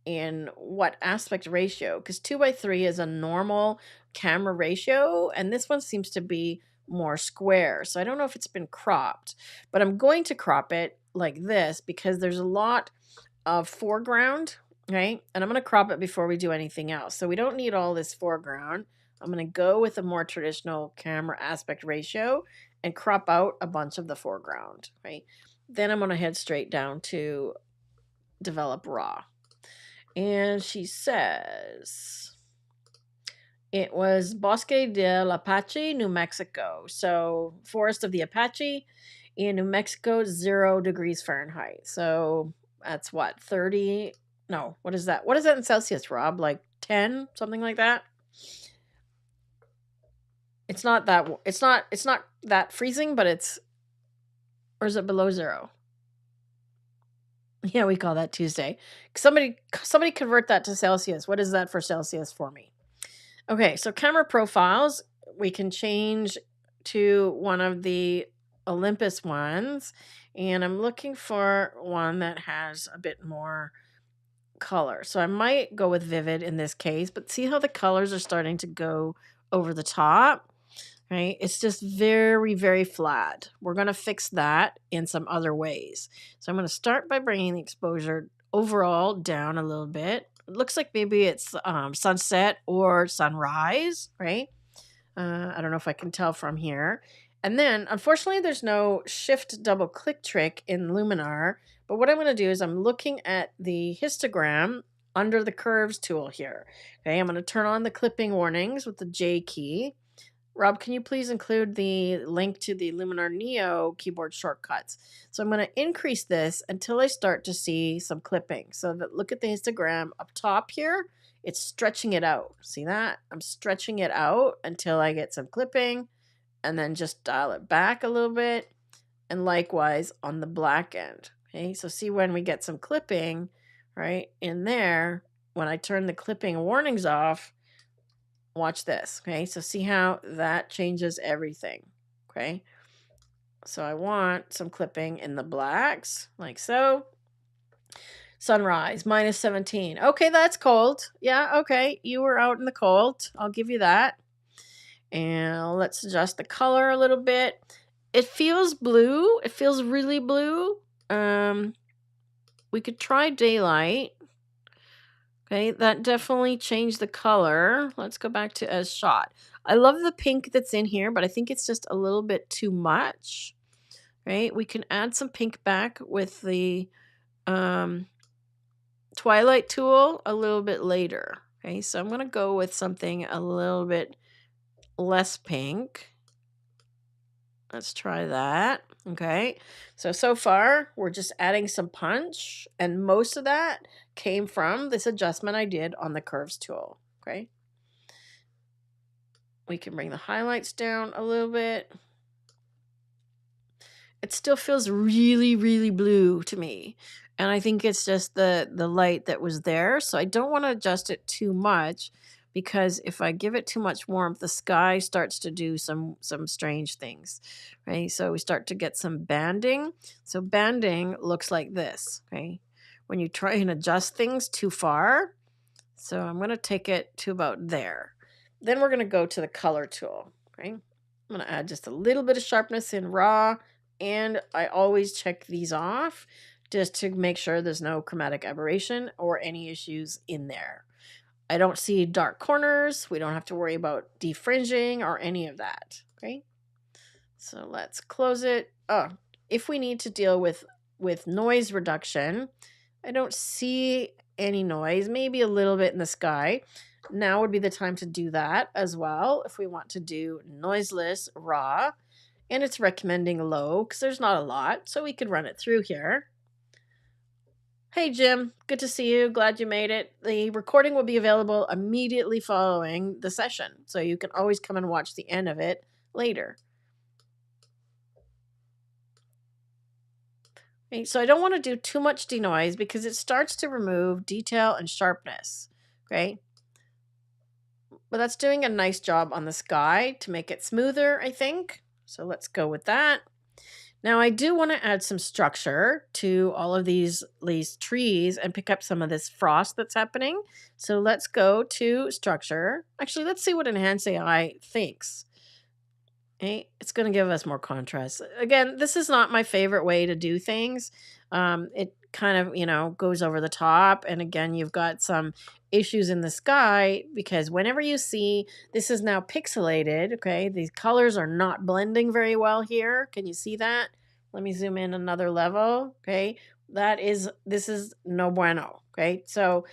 Speaker 1: in what aspect ratio? Because 2:3 is a normal camera ratio, and this one seems to be more square. So I don't know if it's been cropped, but I'm going to crop it like this because there's a lot of foreground, right? And I'm going to crop it before we do anything else. So we don't need all this foreground. I'm going to go with a more traditional camera aspect ratio and crop out a bunch of the foreground, right? Then I'm going to head straight down to develop raw. And she says it was Bosque del Apache, New Mexico. So forest of the Apache in New Mexico, 0 degrees Fahrenheit. So that's what, 30? No, what is that? What is that in Celsius, Rob? Like 10, something like that? It's not that freezing, but it's, or is it below 0? Yeah, we call that Tuesday. Somebody convert that to Celsius. What is that for Celsius for me? Okay, so camera profiles, we can change to one of the Olympus ones, and I'm looking for one that has a bit more color. So I might go with Vivid in this case, but see how the colors are starting to go over the top? Right? It's just very, very flat. We're going to fix that in some other ways. So I'm going to start by bringing the exposure overall down a little bit. It looks like maybe it's sunset or sunrise, right? I don't know if I can tell from here. And then, unfortunately, there's no shift double click trick in Luminar. But what I'm going to do is I'm looking at the histogram under the curves tool here. Okay, I'm going to turn on the clipping warnings with the J key. Rob, can you please include the link to the Luminar Neo keyboard shortcuts? So I'm going to increase this until I start to see some clipping. So that, look at the histogram up top here. It's stretching it out. See that? I'm stretching it out until I get some clipping, and then just dial it back a little bit. And likewise on the black end. Okay, so see when we get some clipping right in there, when I turn the clipping warnings off, watch this. Okay, so see how that changes everything. Okay, so I want some clipping in the blacks like so. Sunrise, -17. Okay, that's cold. Yeah, okay, you were out in the cold. I'll give you that. And let's adjust the color a little bit. It feels blue. It feels really blue. We could try daylight. Okay, that definitely changed the color. Let's go back to as shot. I love the pink that's in here, but I think it's just a little bit too much. Right? We can add some pink back with the twilight tool a little bit later. Okay, so I'm going to go with something a little bit less pink. Let's try that. Okay, so far we're just adding some punch, and most of that came from this adjustment I did on the curves tool. Okay, we can bring the highlights down a little bit. It still feels really, really blue to me, and I think it's just the light that was there. So I don't want to adjust it too much, because if I give it too much warmth, the sky starts to do some strange things, right? So we start to get some banding. So banding looks like this, okay? When you try and adjust things too far. So I'm going to take it to about there. Then we're going to go to the color tool, okay? I'm going to add just a little bit of sharpness in raw, and I always check these off just to make sure there's no chromatic aberration or any issues in there. I don't see dark corners. We don't have to worry about defringing or any of that. Okay. So let's close it. Oh, if we need to deal with noise reduction, I don't see any noise, maybe a little bit in the sky. Now would be the time to do that as well if we want to do noiseless raw. And it's recommending low because there's not a lot, so we could run it through here. Hey Jim, good to see you. Glad you made it. The recording will be available immediately following the session, so you can always come and watch the end of it later. Okay, so I don't want to do too much denoise because it starts to remove detail and sharpness. Okay, but that's doing a nice job on the sky to make it smoother, I think. So let's go with that. Now I do want to add some structure to all of these trees and pick up some of this frost that's happening. So let's go to structure. Actually, let's see what Enhance AI thinks. Okay, it's going to give us more contrast. Again, this is not my favorite way to do things. It kind of, goes over the top. And again, you've got some issues in the sky because whenever you see this is now pixelated, okay, these colors are not blending very well here. Can you see that? Let me zoom in another level. Okay, this is no bueno. Okay, so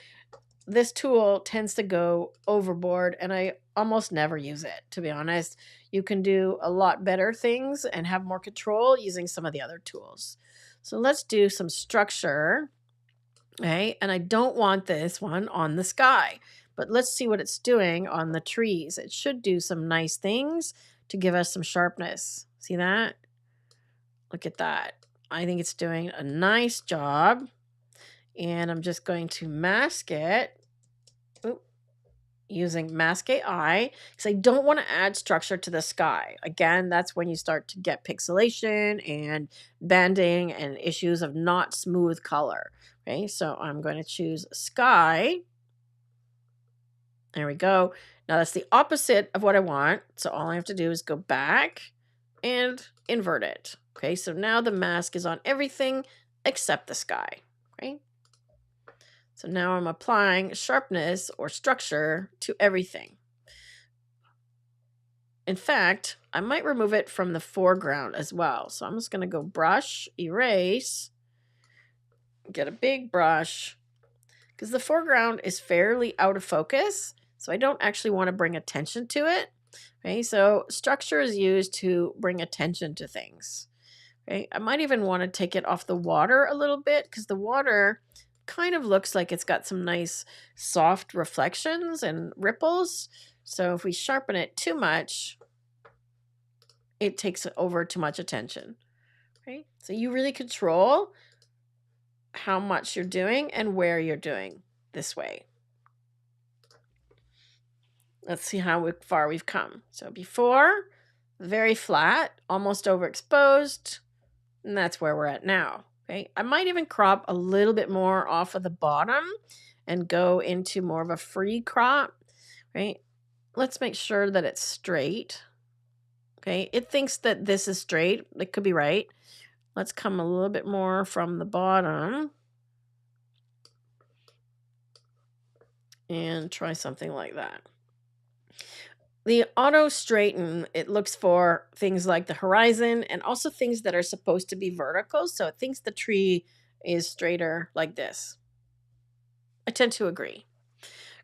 Speaker 1: this tool tends to go overboard and I almost never use it, to be honest. You can do a lot better things and have more control using some of the other tools. So let's do some structure. Okay, and I don't want this one on the sky, but let's see what it's doing on the trees. It should do some nice things to give us some sharpness. See that? Look at that. I think it's doing a nice job. And I'm just going to mask it using Mask AI because I don't want to add structure to the sky. Again, that's when you start to get pixelation and banding and issues of not smooth color. Okay, so I'm going to choose sky. There we go. Now that's the opposite of what I want. So all I have to do is go back and invert it. Okay, so now the mask is on everything except the sky. Okay. So now I'm applying sharpness or structure to everything. In fact, I might remove it from the foreground as well. So I'm just going to go brush, erase, get a big brush, because the foreground is fairly out of focus. So I don't actually want to bring attention to it. Okay, so structure is used to bring attention to things. Okay, I might even want to take it off the water a little bit because the water kind of looks like it's got some nice soft reflections and ripples. So if we sharpen it too much, it takes over too much attention. Okay, so you really control how much you're doing and where you're doing this way. Let's see how far we've come. So before, very flat, almost overexposed, and that's where we're at now. Okay, I might even crop a little bit more off of the bottom and go into more of a free crop. Right, let's make sure that it's straight. Okay, it thinks that this is straight. It could be right. Let's come a little bit more from the bottom and try something like that. The auto straighten, it looks for things like the horizon and also things that are supposed to be vertical. So it thinks the tree is straighter like this. I tend to agree.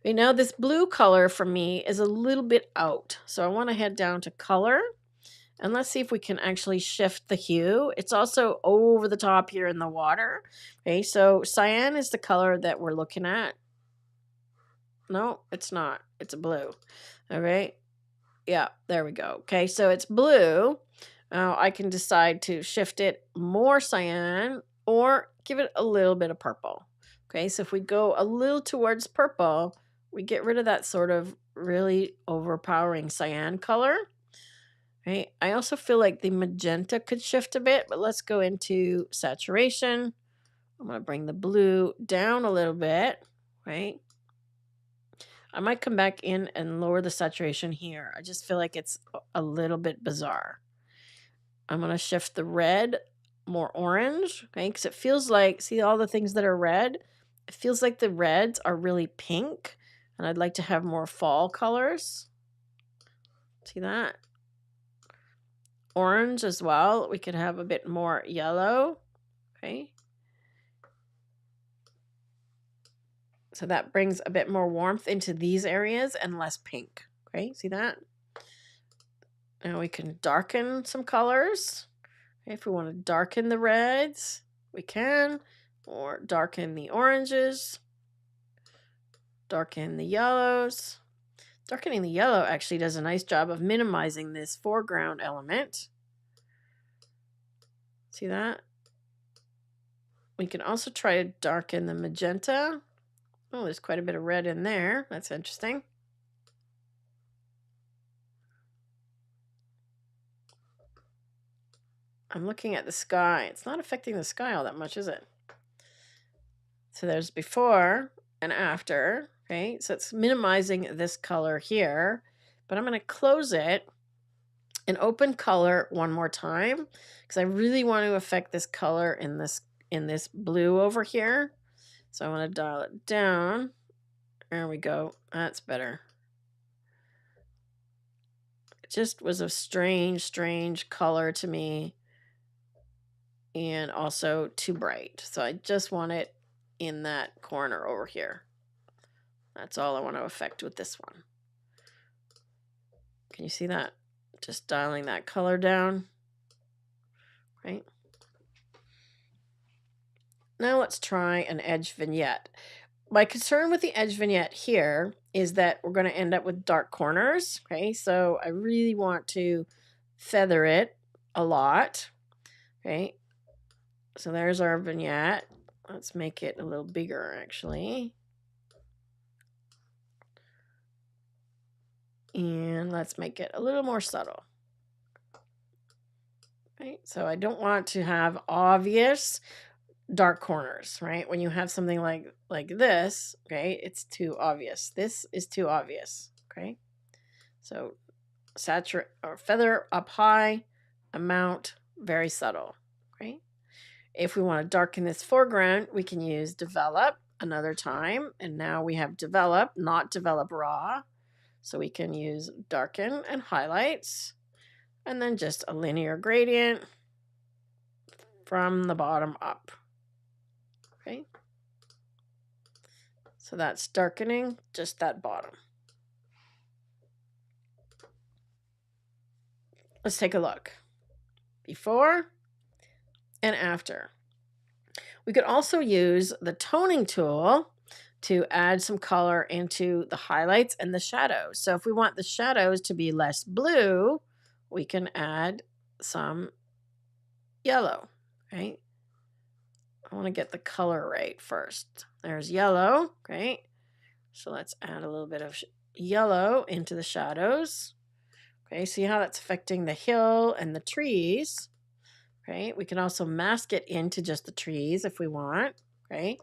Speaker 1: Okay, now this blue color for me is a little bit out. So I want to head down to color and let's see if we can actually shift the hue. It's also over the top here in the water. Okay, so cyan is the color that we're looking at. No, it's not. It's a blue. All right. Yeah, there we go. Okay, so it's blue. I can decide to shift it more cyan or give it a little bit of purple. Okay, so if we go a little towards purple, we get rid of that sort of really overpowering cyan color. Right? I also feel like the magenta could shift a bit, but let's go into saturation. I'm going to bring the blue down a little bit, right? I might come back in and lower the saturation here. I just feel like it's a little bit bizarre. I'm going to shift the red more orange, okay? Because it feels like, see all the things that are red? It feels like the reds are really pink, and I'd like to have more fall colors. See that? Orange as well. We could have a bit more yellow, okay? So that brings a bit more warmth into these areas and less pink, okay? See that? Now we can darken some colors. If we want to darken the reds, we can, or darken the oranges, darken the yellows. Darkening the yellow actually does a nice job of minimizing this foreground element. See that? We can also try to darken the magenta. Oh, there's quite a bit of red in there. That's interesting. I'm looking at the sky. It's not affecting the sky all that much, is it? So there's before and after, okay? So it's minimizing this color here, but I'm going to close it and open color one more time because I really want to affect this color in this blue over here. So I want to dial it down. There we go. That's better. It just was a strange color to me. And also too bright. So I just want it in that corner over here. That's all I want to affect with this one. Can you see that? Just dialing that color down. Right. Now let's try an edge vignette. My concern with the edge vignette here is that we're going to end up with dark corners. Okay, so I really want to feather it a lot. Okay. So there's our vignette. Let's make it a little bigger, actually. And let's make it a little more subtle. Right? So I don't want to have obvious dark corners, right? When you have something like this, okay, it's too obvious. This is too obvious, okay? So saturate or feather up high, amount very subtle, okay? If we want to darken this foreground, we can use develop another time. And now we have develop, not develop raw. So we can use darken and highlights. And then just a linear gradient from the bottom up. Okay. So that's darkening just that bottom. Let's take a look. Before and after. We could also use the toning tool to add some color into the highlights and the shadows. So if we want the shadows to be less blue, we can add some yellow, right? I want to get the color right first. There's yellow, right? So let's add a little bit of yellow into the shadows. Okay, see how that's affecting the hill and the trees. Okay, we can also mask it into just the trees if we want. Okay,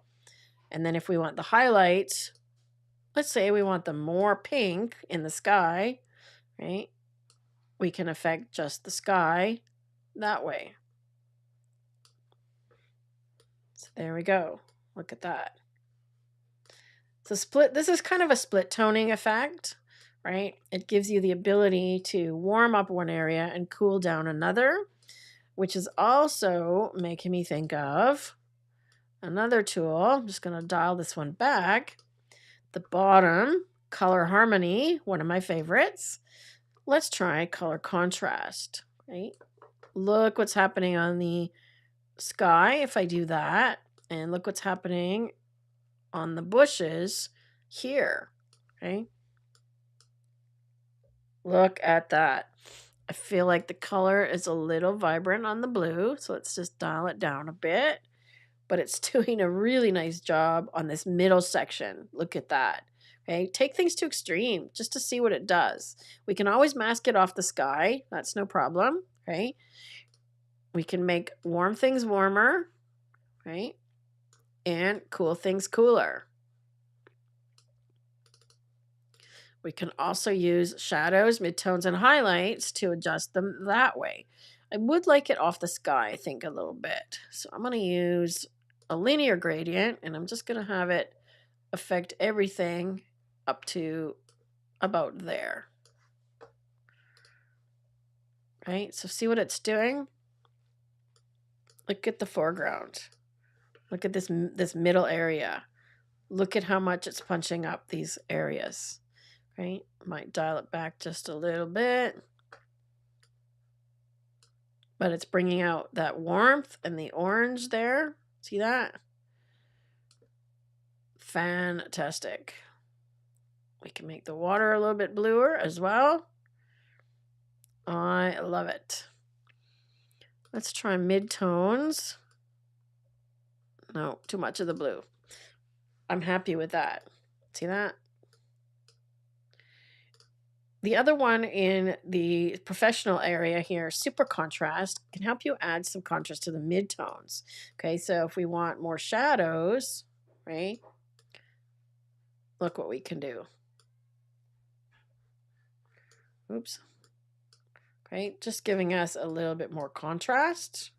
Speaker 1: and then if we want the highlights, let's say we want them more pink in the sky, right? We can affect just the sky that way. So there we go. Look at that. So split, this is kind of a split toning effect, right? It gives you the ability to warm up one area and cool down another, which is also making me think of another tool. I'm just going to dial this one back. The bottom, color harmony, one of my favorites. Let's try color contrast, right? Look what's happening on the sky if I do that. And look what's happening on the bushes here, okay? Look at that. I feel like the color is a little vibrant on the blue, so let's just dial it down a bit. But it's doing a really nice job on this middle section. Look at that. Okay, take things to extreme just to see what it does. We can always mask it off the sky. That's no problem, okay? We can make warm things warmer, right? And cool things cooler. We can also use shadows, midtones, and highlights to adjust them that way. I would like it off the sky, I think, a little bit. So I'm going to use a linear gradient, and I'm just going to have it affect everything up to about there. Right? So see what it's doing? Look at the foreground. Look at this middle area. Look at how much it's punching up these areas. Right? Might dial it back just a little bit. But it's bringing out that warmth and the orange there. See that? Fantastic. We can make the water a little bit bluer as well. I love it. Let's try mid-tones. No, too much of the blue. I'm happy with that. See that? The other one in the professional area here, super contrast, can help you add some contrast to the mid-tones. Okay, so if we want more shadows, right? Look what we can do. Oops. Okay, just giving us a little bit more contrast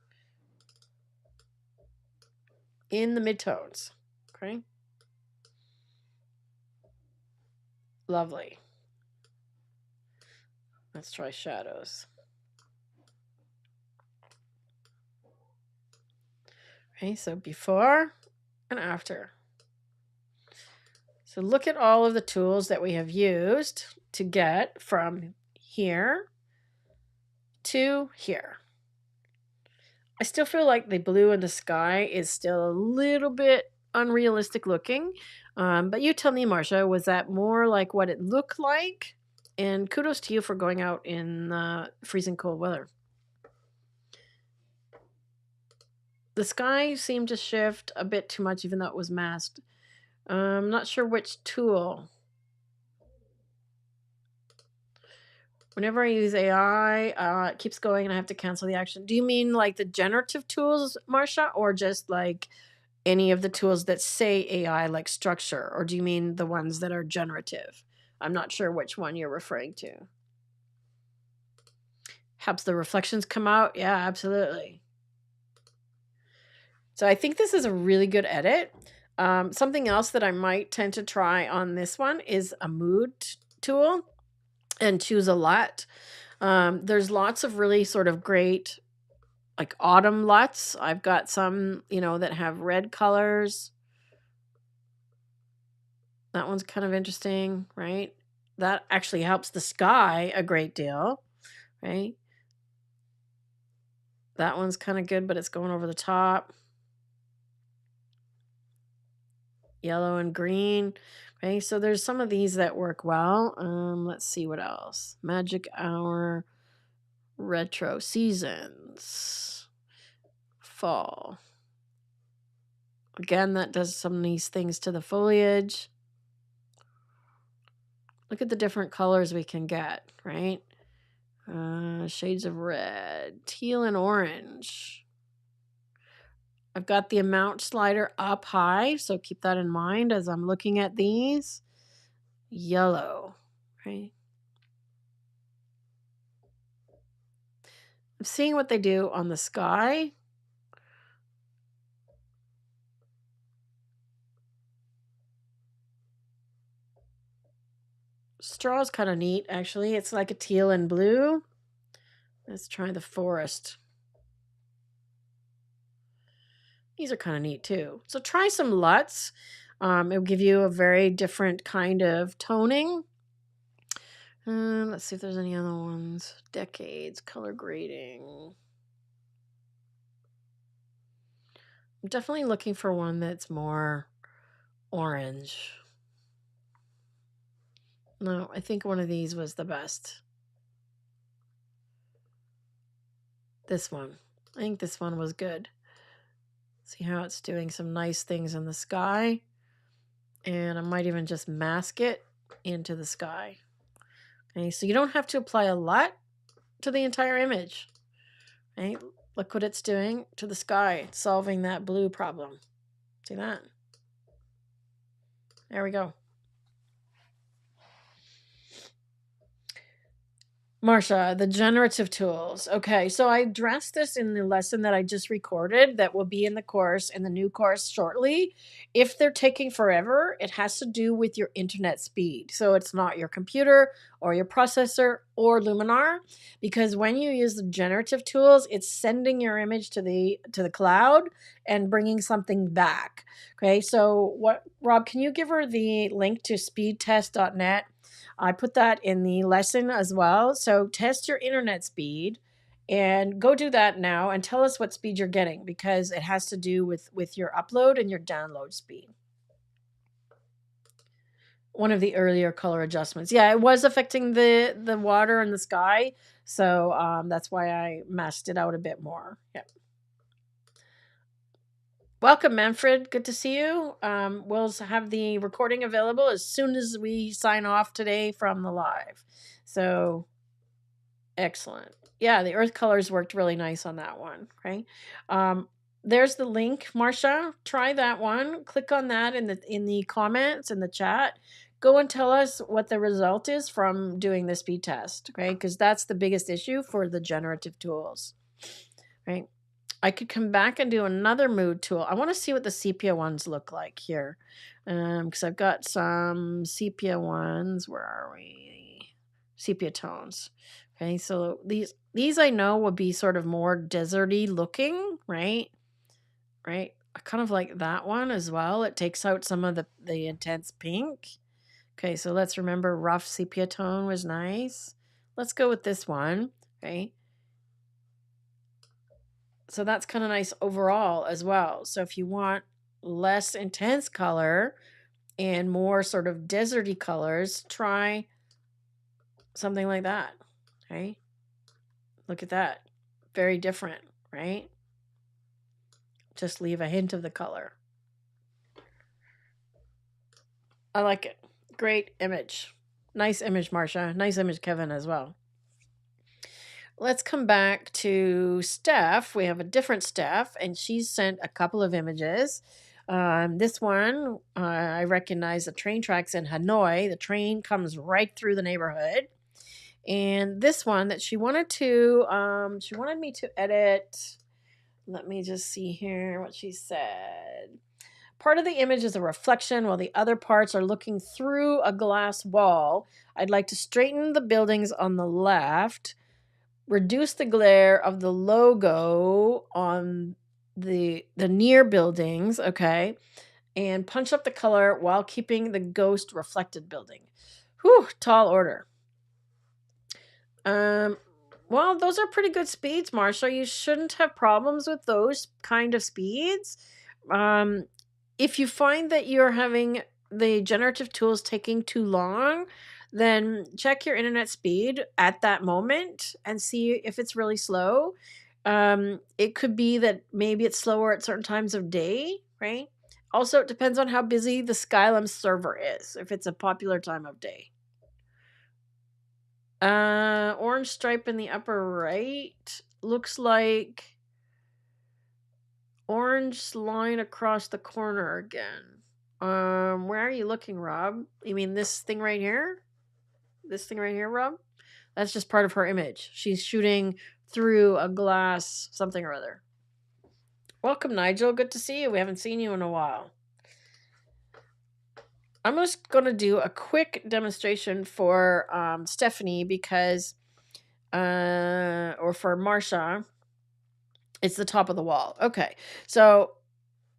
Speaker 1: in the midtones. Okay. Lovely. Let's try shadows. Okay, so before and after. So look at all of the tools that we have used to get from here to here. I still feel like the blue in the sky is still a little bit unrealistic looking. But you tell me, Marcia, was that more like what it looked like? And kudos to you for going out in freezing cold weather. The sky seemed to shift a bit too much, even though it was masked. I'm not sure which tool. Whenever I use AI, it keeps going and I have to cancel the action. Do you mean like the generative tools, Marcia, or just like any of the tools that say AI, like structure? Or do you mean the ones that are generative? I'm not sure which one you're referring to. Helps the reflections come out? Yeah, absolutely. So I think this is a really good edit. Something else that I might tend to try on this one is a mood tool and choose a LUT. There's lots of really sort of great like autumn LUTs. I've got some, that have red colors. That one's kind of interesting, right? That actually helps the sky a great deal, right? That one's kind of good, but it's going over the top. Yellow and green. Okay, so there's some of these that work well. Let's see what else. Magic Hour, Retro Seasons, Fall. Again, that does some nice things to the foliage. Look at the different colors we can get, right? Shades of red, teal and orange. I've got the amount slider up high, so keep that in mind as I'm looking at these. Yellow, right? I'm seeing what they do on the sky. Straw is kind of neat, actually. It's like a teal and blue. Let's try the forest. These are kind of neat too. So try some LUTs. It'll give you a very different kind of toning. Let's see if there's any other ones. Decades, color grading. I'm definitely looking for one that's more orange. No, I think one of these was the best. This one. I think this one was good. See how it's doing some nice things in the sky. And I might even just mask it into the sky. Okay, so you don't have to apply a LUT to the entire image. Right? Look what it's doing to the sky. It's solving that blue problem. See that? There we go. Marsha, the generative tools. Okay, so I addressed this in the lesson that I just recorded that will be in the course, in the new course shortly. If they're taking forever, it has to do with your internet speed. So it's not your computer or your processor or Luminar, because when you use the generative tools, it's sending your image to the cloud and bringing something back. Okay, so what, Rob, can you give her the link to speedtest.net? I put that in the lesson as well. So test your internet speed and go do that now and tell us what speed you're getting, because it has to do with your upload and your download speed. One of the earlier color adjustments. Yeah, it was affecting the water and the sky. So that's why I masked it out a bit more. Yep. Welcome, Manfred. Good to see you. We'll have the recording available as soon as we sign off today from the live. So excellent. Yeah, the earth colors worked really nice on that one, right? There's the link, Marsha. Try that one. Click on that in the comments in the chat. Go and tell us what the result is from doing the speed test, okay? Because that's the biggest issue for the generative tools, right? I could come back and do another mood tool. I want to see what the sepia ones look like here, because I've got some sepia ones. Where are we? Sepia tones. Okay, so these I know will be sort of more deserty looking, right? Right. I kind of like that one as well. It takes out some of the intense pink. Okay, so let's remember rough sepia tone was nice. Let's go with this one. Okay. So that's kind of nice overall as well. So if you want less intense color and more sort of deserty colors, try something like that. Okay. Look at that. Very different, right? Just leave a hint of the color. I like it. Great image. Nice image, Marsha. Nice image, Kevin, as well. Let's come back to Steph. We have a different Steph, and she's sent a couple of images. This one, I recognize the train tracks in Hanoi. The train comes right through the neighborhood. And this one that she wanted me to edit. Let me just see here what she said. Part of the image is a reflection while the other parts are looking through a glass wall. I'd like to straighten the buildings on the left, reduce the glare of the logo on the near buildings, okay, and punch up the color while keeping the ghost reflected building. Whew, tall order. Well, those are pretty good speeds, Marsha. You shouldn't have problems with those kind of speeds. If you find that you're having the generative tools taking too long, then check your internet speed at that moment and see if it's really slow. It could be that maybe it's slower at certain times of day, right? Also, it depends on how busy the Skylum server is, if it's a popular time of day. Orange stripe in the upper right looks like orange line across the corner again. Where are you looking, Rob? You mean this thing right here? This thing right here, Rob? That's just part of her image. She's shooting through a glass something or other. Welcome, Nigel. Good to see you. We haven't seen you in a while. I'm just going to do a quick demonstration for Stephanie because, or for Marsha, it's the top of the wall. Okay, so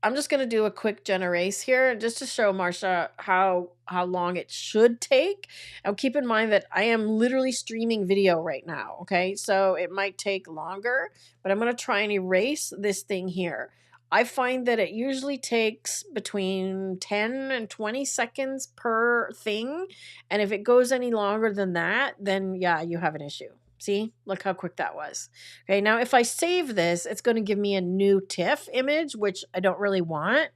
Speaker 1: I'm just going to do a quick gen erase here just to show Marsha how long it should take. And keep in mind that I am literally streaming video right now, okay? So it might take longer, but I'm going to try and erase this thing here. I find that it usually takes between 10 and 20 seconds per thing. And if it goes any longer than that, then yeah, you have an issue. See, look how quick that was. Okay, now if I save this, it's going to give me a new TIFF image, which I don't really want.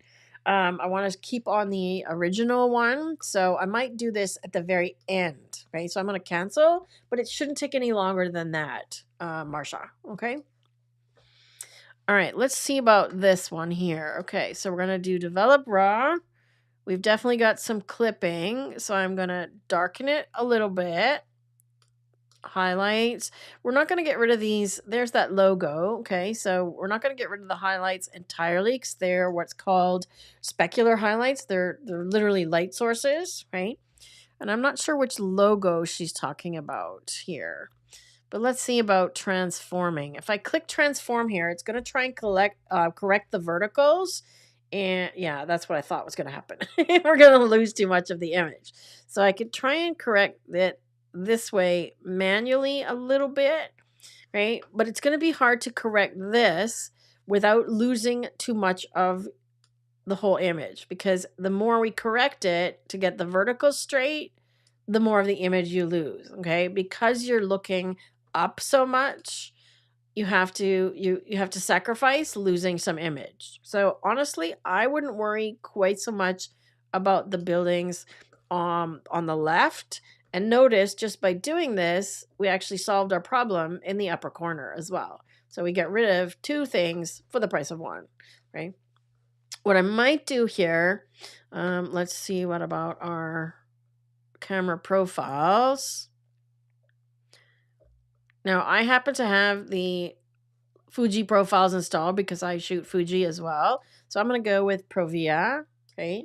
Speaker 1: I want to keep on the original one, so I might do this at the very end. Okay, so I'm going to cancel, but it shouldn't take any longer than that, Marsha. Okay. All right, let's see about this one here. Okay, so we're going to do develop raw. We've definitely got some clipping, so I'm going to darken it a little bit. highlights. We're not going to get rid of these. There's that logo. Okay, so we're not going to get rid of the highlights entirely because they're what's called specular highlights. They're literally light sources, right? And I'm not sure which logo she's talking about here. But let's see about transforming. If I click transform here, it's going to try and correct the verticals. And yeah, that's what I thought was going to happen. We're going to lose too much of the image. So I could try and correct it this way manually a little bit, right? But it's going to be hard to correct this without losing too much of the whole image, because the more we correct it to get the verticals straight, the more of the image you lose. Okay, because you're looking up so much, you have to sacrifice losing some image. So honestly, I wouldn't worry quite so much about the buildings on the left. And notice just by doing this, we actually solved our problem in the upper corner as well. So we get rid of two things for the price of one, right? What I might do here, let's see, what about our camera profiles? Now, I happen to have the Fuji profiles installed because I shoot Fuji as well. So I'm going to go with Provia, okay?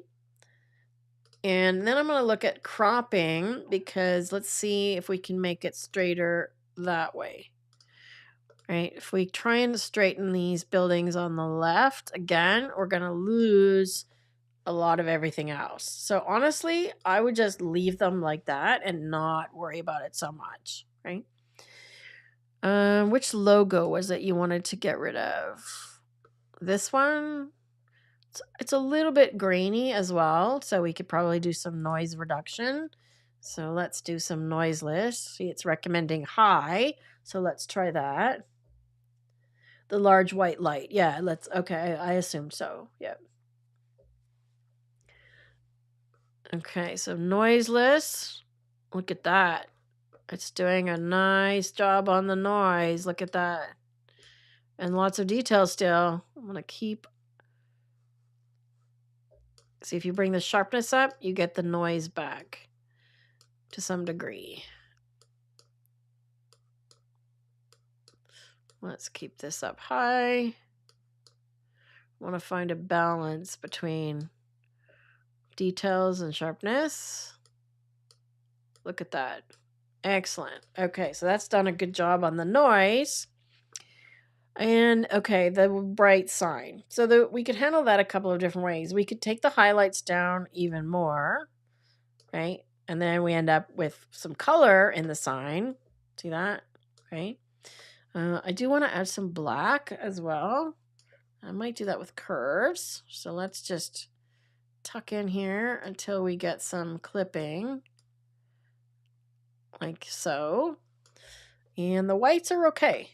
Speaker 1: And then I'm going to look at cropping because let's see if we can make it straighter that way. Right? If we try and straighten these buildings on the left, again, we're going to lose a lot of everything else. So honestly, I would just leave them like that and not worry about it so much, right? Which logo was it you wanted to get rid of? This one? It's a little bit grainy as well, so we could probably do some noise reduction. So let's do some noiseless. See, it's recommending high, so let's try that. The large white light. Yeah, okay, I assumed so. Yep. Okay, so noiseless. Look at that. It's doing a nice job on the noise. Look at that. And lots of detail still. I'm going to keep. See, if you bring the sharpness up, you get the noise back to some degree. Let's keep this up high. I want to find a balance between details and sharpness. Look at that. Excellent. Okay, so that's done a good job on the noise. And okay, the bright sign. So we could handle that a couple of different ways. We could take the highlights down even more, right? And then we end up with some color in the sign. See that? Right? I do want to add some black as well. I might do that with curves. So let's just tuck in here until we get some clipping. Like so. And the whites are okay.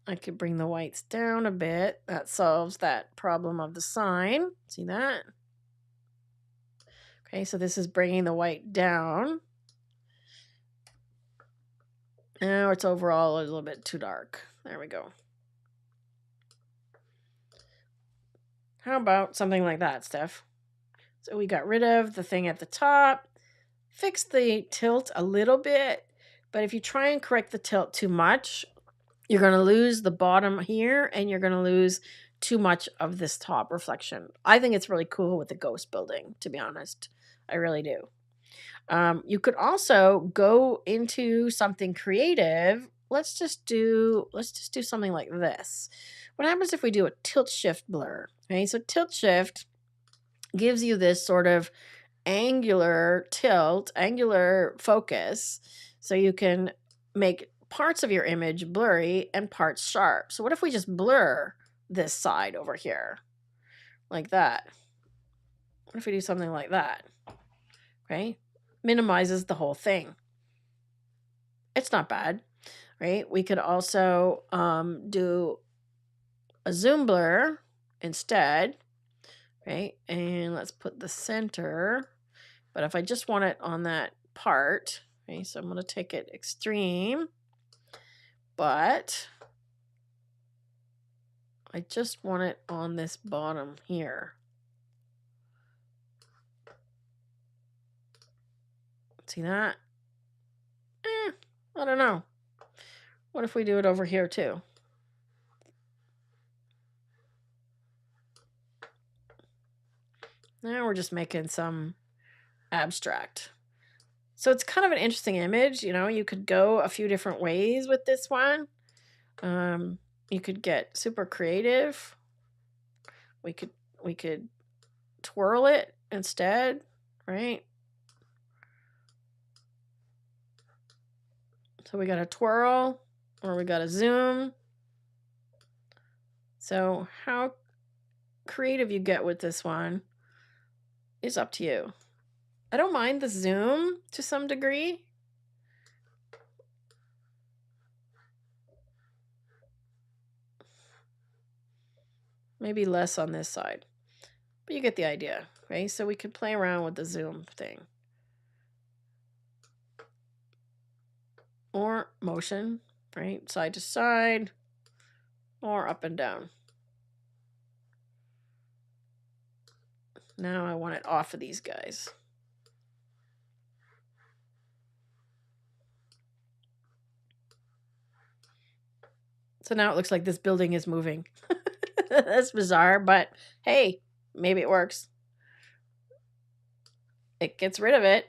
Speaker 1: I could bring the whites down a bit. That solves that problem of the sign. See that? Okay, so this is bringing the white down. Now it's overall a little bit too dark. There we go. How about something like that, Steph? So we got rid of the thing at the top, fixed the tilt a little bit, but if you try and correct the tilt too much, you're going to lose the bottom here and you're going to lose too much of this top reflection. I think it's really cool with the ghost building, to be honest. I really do. You could also go into something creative. Let's just do something like this. What happens if we do a tilt shift blur? Okay, so tilt shift gives you this sort of angular tilt, angular focus, so you can make parts of your image blurry and parts sharp. So what if we just blur this side over here like that? What if we do something like that? Okay, minimizes the whole thing. It's not bad, right? We could also do a zoom blur instead, right? And let's put the center. But if I just want it on that part, okay, so I'm going to take it extreme, but I just want it on this bottom here. See that? I don't know. What if we do it over here too? Now we're just making some abstract. So it's kind of an interesting image. You know, you could go a few different ways with this one. You could get super creative. We could twirl it instead, right? So we got a twirl or we got a zoom. So how creative you get with this one is up to you. I don't mind the zoom to some degree. Maybe less on this side. But you get the idea, right? So we could play around with the zoom thing. Or motion, right? Side to side. Or up and down. Now I want it off of these guys. So now it looks like this building is moving. That's bizarre, but hey, maybe it works. It gets rid of it.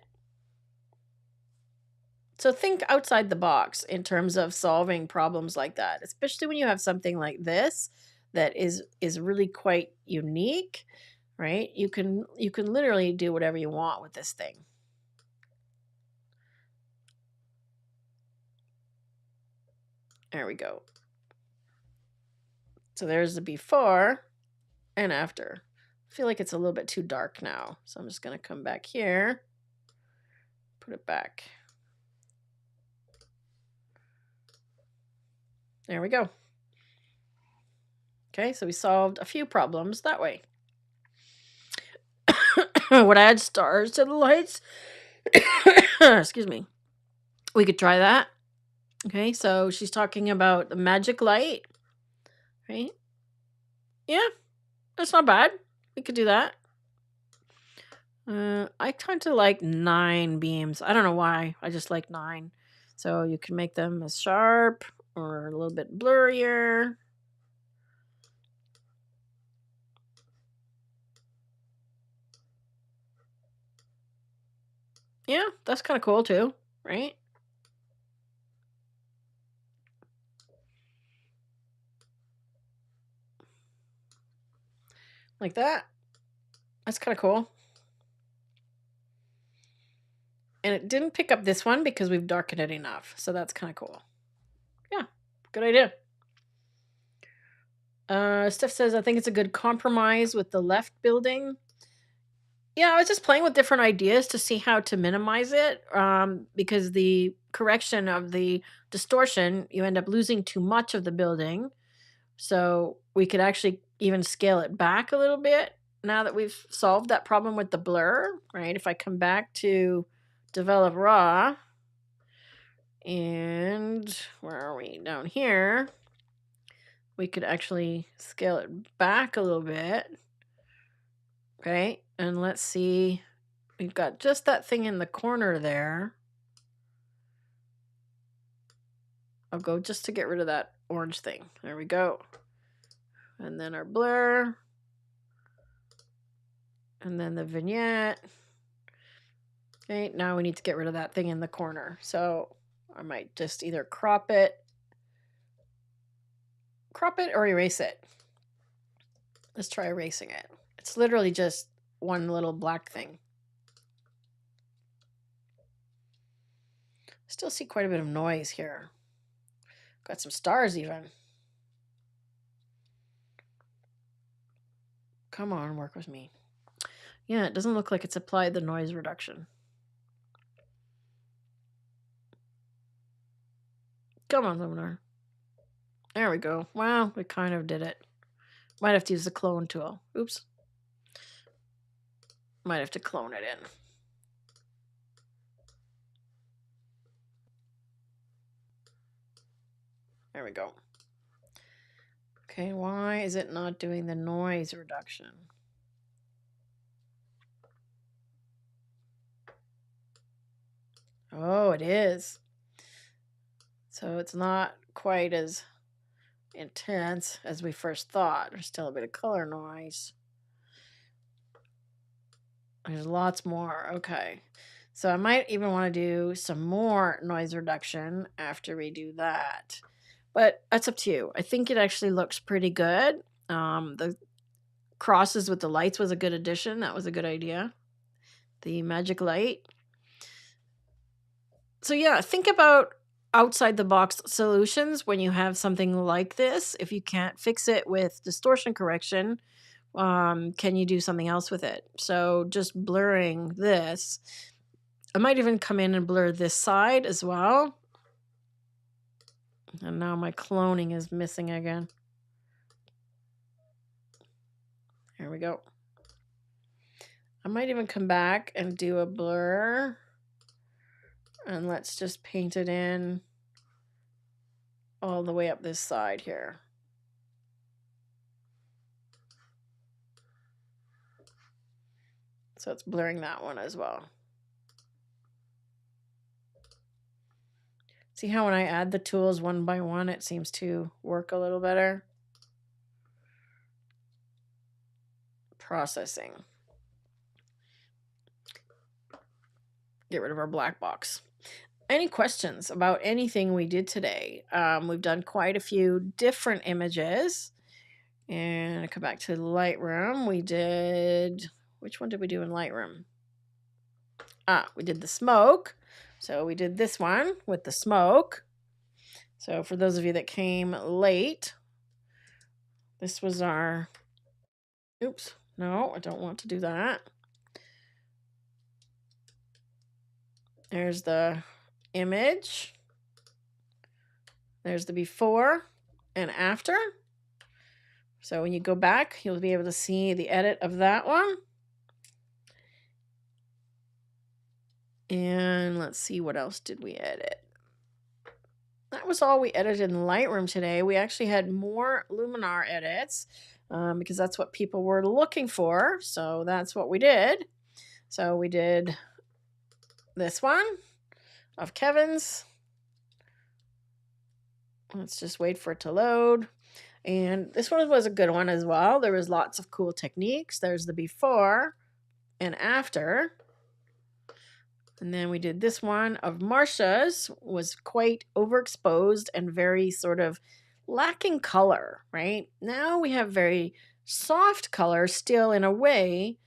Speaker 1: So think outside the box in terms of solving problems like that, especially when you have something like this that is really quite unique, right? You can literally do whatever you want with this thing. There we go. So there's the before and after. I feel like it's a little bit too dark now. So I'm just going to come back here, put it back. There we go. Okay, so we solved a few problems that way. Would I add stars to the lights? Excuse me. We could try that. Okay, so she's talking about the magic light, right? Yeah, that's not bad. We could do that. I tend to like 9 beams. I don't know why. I just like 9. So you can make them as sharp or a little bit blurrier. Yeah, that's kind of cool too, right? Like that. That's kind of cool. And it didn't pick up this one because we've darkened it enough. So that's kind of cool. Yeah, good idea. Steph says, I think it's a good compromise with the left building. Yeah, I was just playing with different ideas to see how to minimize it, because the correction of the distortion, you end up losing too much of the building. So we could actually even scale it back a little bit now that we've solved that problem with the blur, right? If I come back to develop raw, and where are we? Down here, we could actually scale it back a little bit. Okay, and let's see. We've got just that thing in the corner there. I'll go just to get rid of that orange thing. There we go. And then our blur. And then the vignette. Okay, now we need to get rid of that thing in the corner. So I might just either crop it or erase it. Let's try erasing it. It's literally just one little black thing. Still see quite a bit of noise here. Got some stars even. Come on, work with me. Yeah, it doesn't look like it's applied the noise reduction. Come on, Luminar. There we go. Well, we kind of did it. Might have to use the clone tool. Oops. Might have to clone it in. There we go. Okay, why is it not doing the noise reduction? Oh, it is. So it's not quite as intense as we first thought. There's still a bit of color noise. There's lots more. Okay. So I might even want to do some more noise reduction after we do that. But that's up to you. I think it actually looks pretty good. The crosses with the lights was a good addition. That was a good idea. The magic light. So yeah, think about outside the box solutions when you have something like this. If you can't fix it with distortion correction, can you do something else with it? So just blurring this. I might even come in and blur this side as well. And now my cloning is missing again. There we go. I might even come back and do a blur. And let's just paint it in all the way up this side here. So it's blurring that one as well. See how when I add the tools one by one, it seems to work a little better? Processing. Get rid of our black box. Any questions about anything we did today? We've done quite a few different images. And I come back to Lightroom. We did, which one did we do in Lightroom? We did the smoke. So we did this one with the smoke. So for those of you that came late, this was our, oops, no, I don't want to do that. There's the image. There's the before and after. So when you go back, you'll be able to see the edit of that one. And let's see, what else did we edit? That was all we edited in Lightroom today. We actually had more Luminar edits because that's what people were looking for. So that's what we did. So we did this one of Kevin's. Let's just wait for it to load. And this one was a good one as well. There was lots of cool techniques. There's the before and after. And then we did this one of Marsha's, was quite overexposed and very sort of lacking color, right? Now we have very soft color still in a way,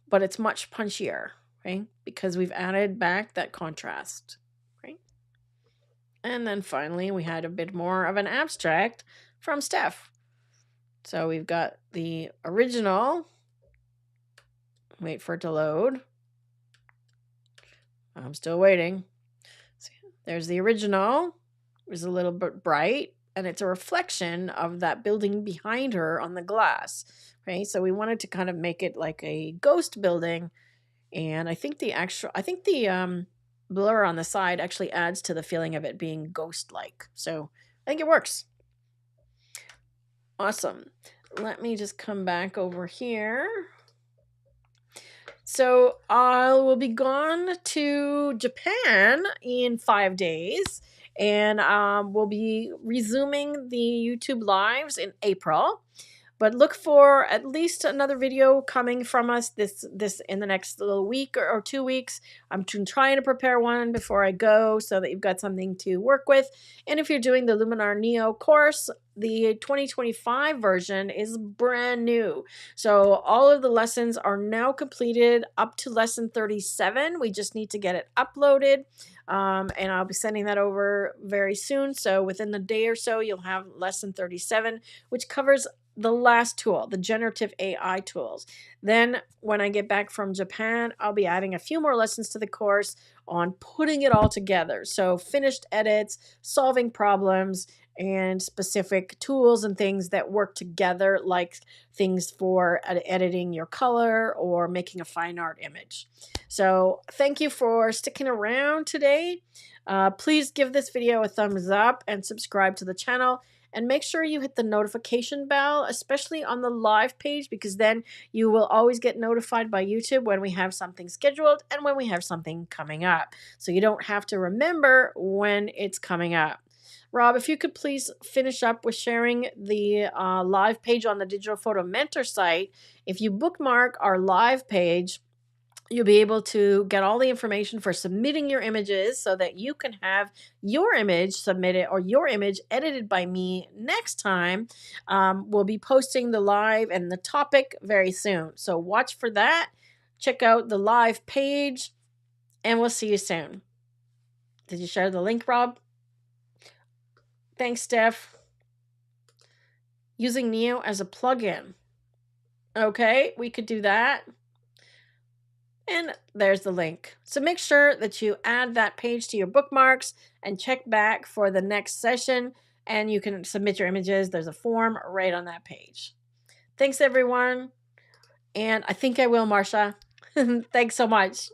Speaker 1: but it's much punchier, right? Because we've added back that contrast, right? And then finally we had a bit more of an abstract from Steph. So we've got the original. Wait for it to load. I'm still waiting. See, there's the original. It was a little bit bright, and it's a reflection of that building behind her on the glass, right? So we wanted to kind of make it like a ghost building, and I think the blur on the side actually adds to the feeling of it being ghost-like. So I think it works. Awesome. Let me just come back over here. So I will be gone to Japan in 5 days, and we'll be resuming the YouTube lives in April. But look for at least another video coming from us this in the next little week or 2 weeks. I'm trying to prepare one before I go so that you've got something to work with. And if you're doing the Luminar Neo course, the 2025 version is brand new. So all of the lessons are now completed up to lesson 37. We just need to get it uploaded. And I'll be sending that over very soon. So within the day or so, you'll have lesson 37, which covers the last tool, the generative AI tools. Then when I get back from Japan, I'll be adding a few more lessons to the course on putting it all together. So finished edits, solving problems, and specific tools and things that work together, like things for editing your color or making a fine art image. So thank you for sticking around today. Please give this video a thumbs up and subscribe to the channel. And make sure you hit the notification bell, especially on the live page, because then you will always get notified by YouTube when we have something scheduled and when we have something coming up. So you don't have to remember when it's coming up. Rob, if you could please finish up with sharing the live page on the Digital Photo Mentor site. If you bookmark our live page, you'll be able to get all the information for submitting your images so that you can have your image submitted or your image edited by me next time. We'll be posting the live and the topic very soon. So watch for that. Check out the live page and we'll see you soon. Did you share the link, Rob? Thanks, Steph. Using Neo as a plugin. Okay, we could do that. And there's the link. So make sure that you add that page to your bookmarks and check back for the next session. And you can submit your images. There's a form right on that page. Thanks, everyone. And I think I will, Marsha. Thanks so much.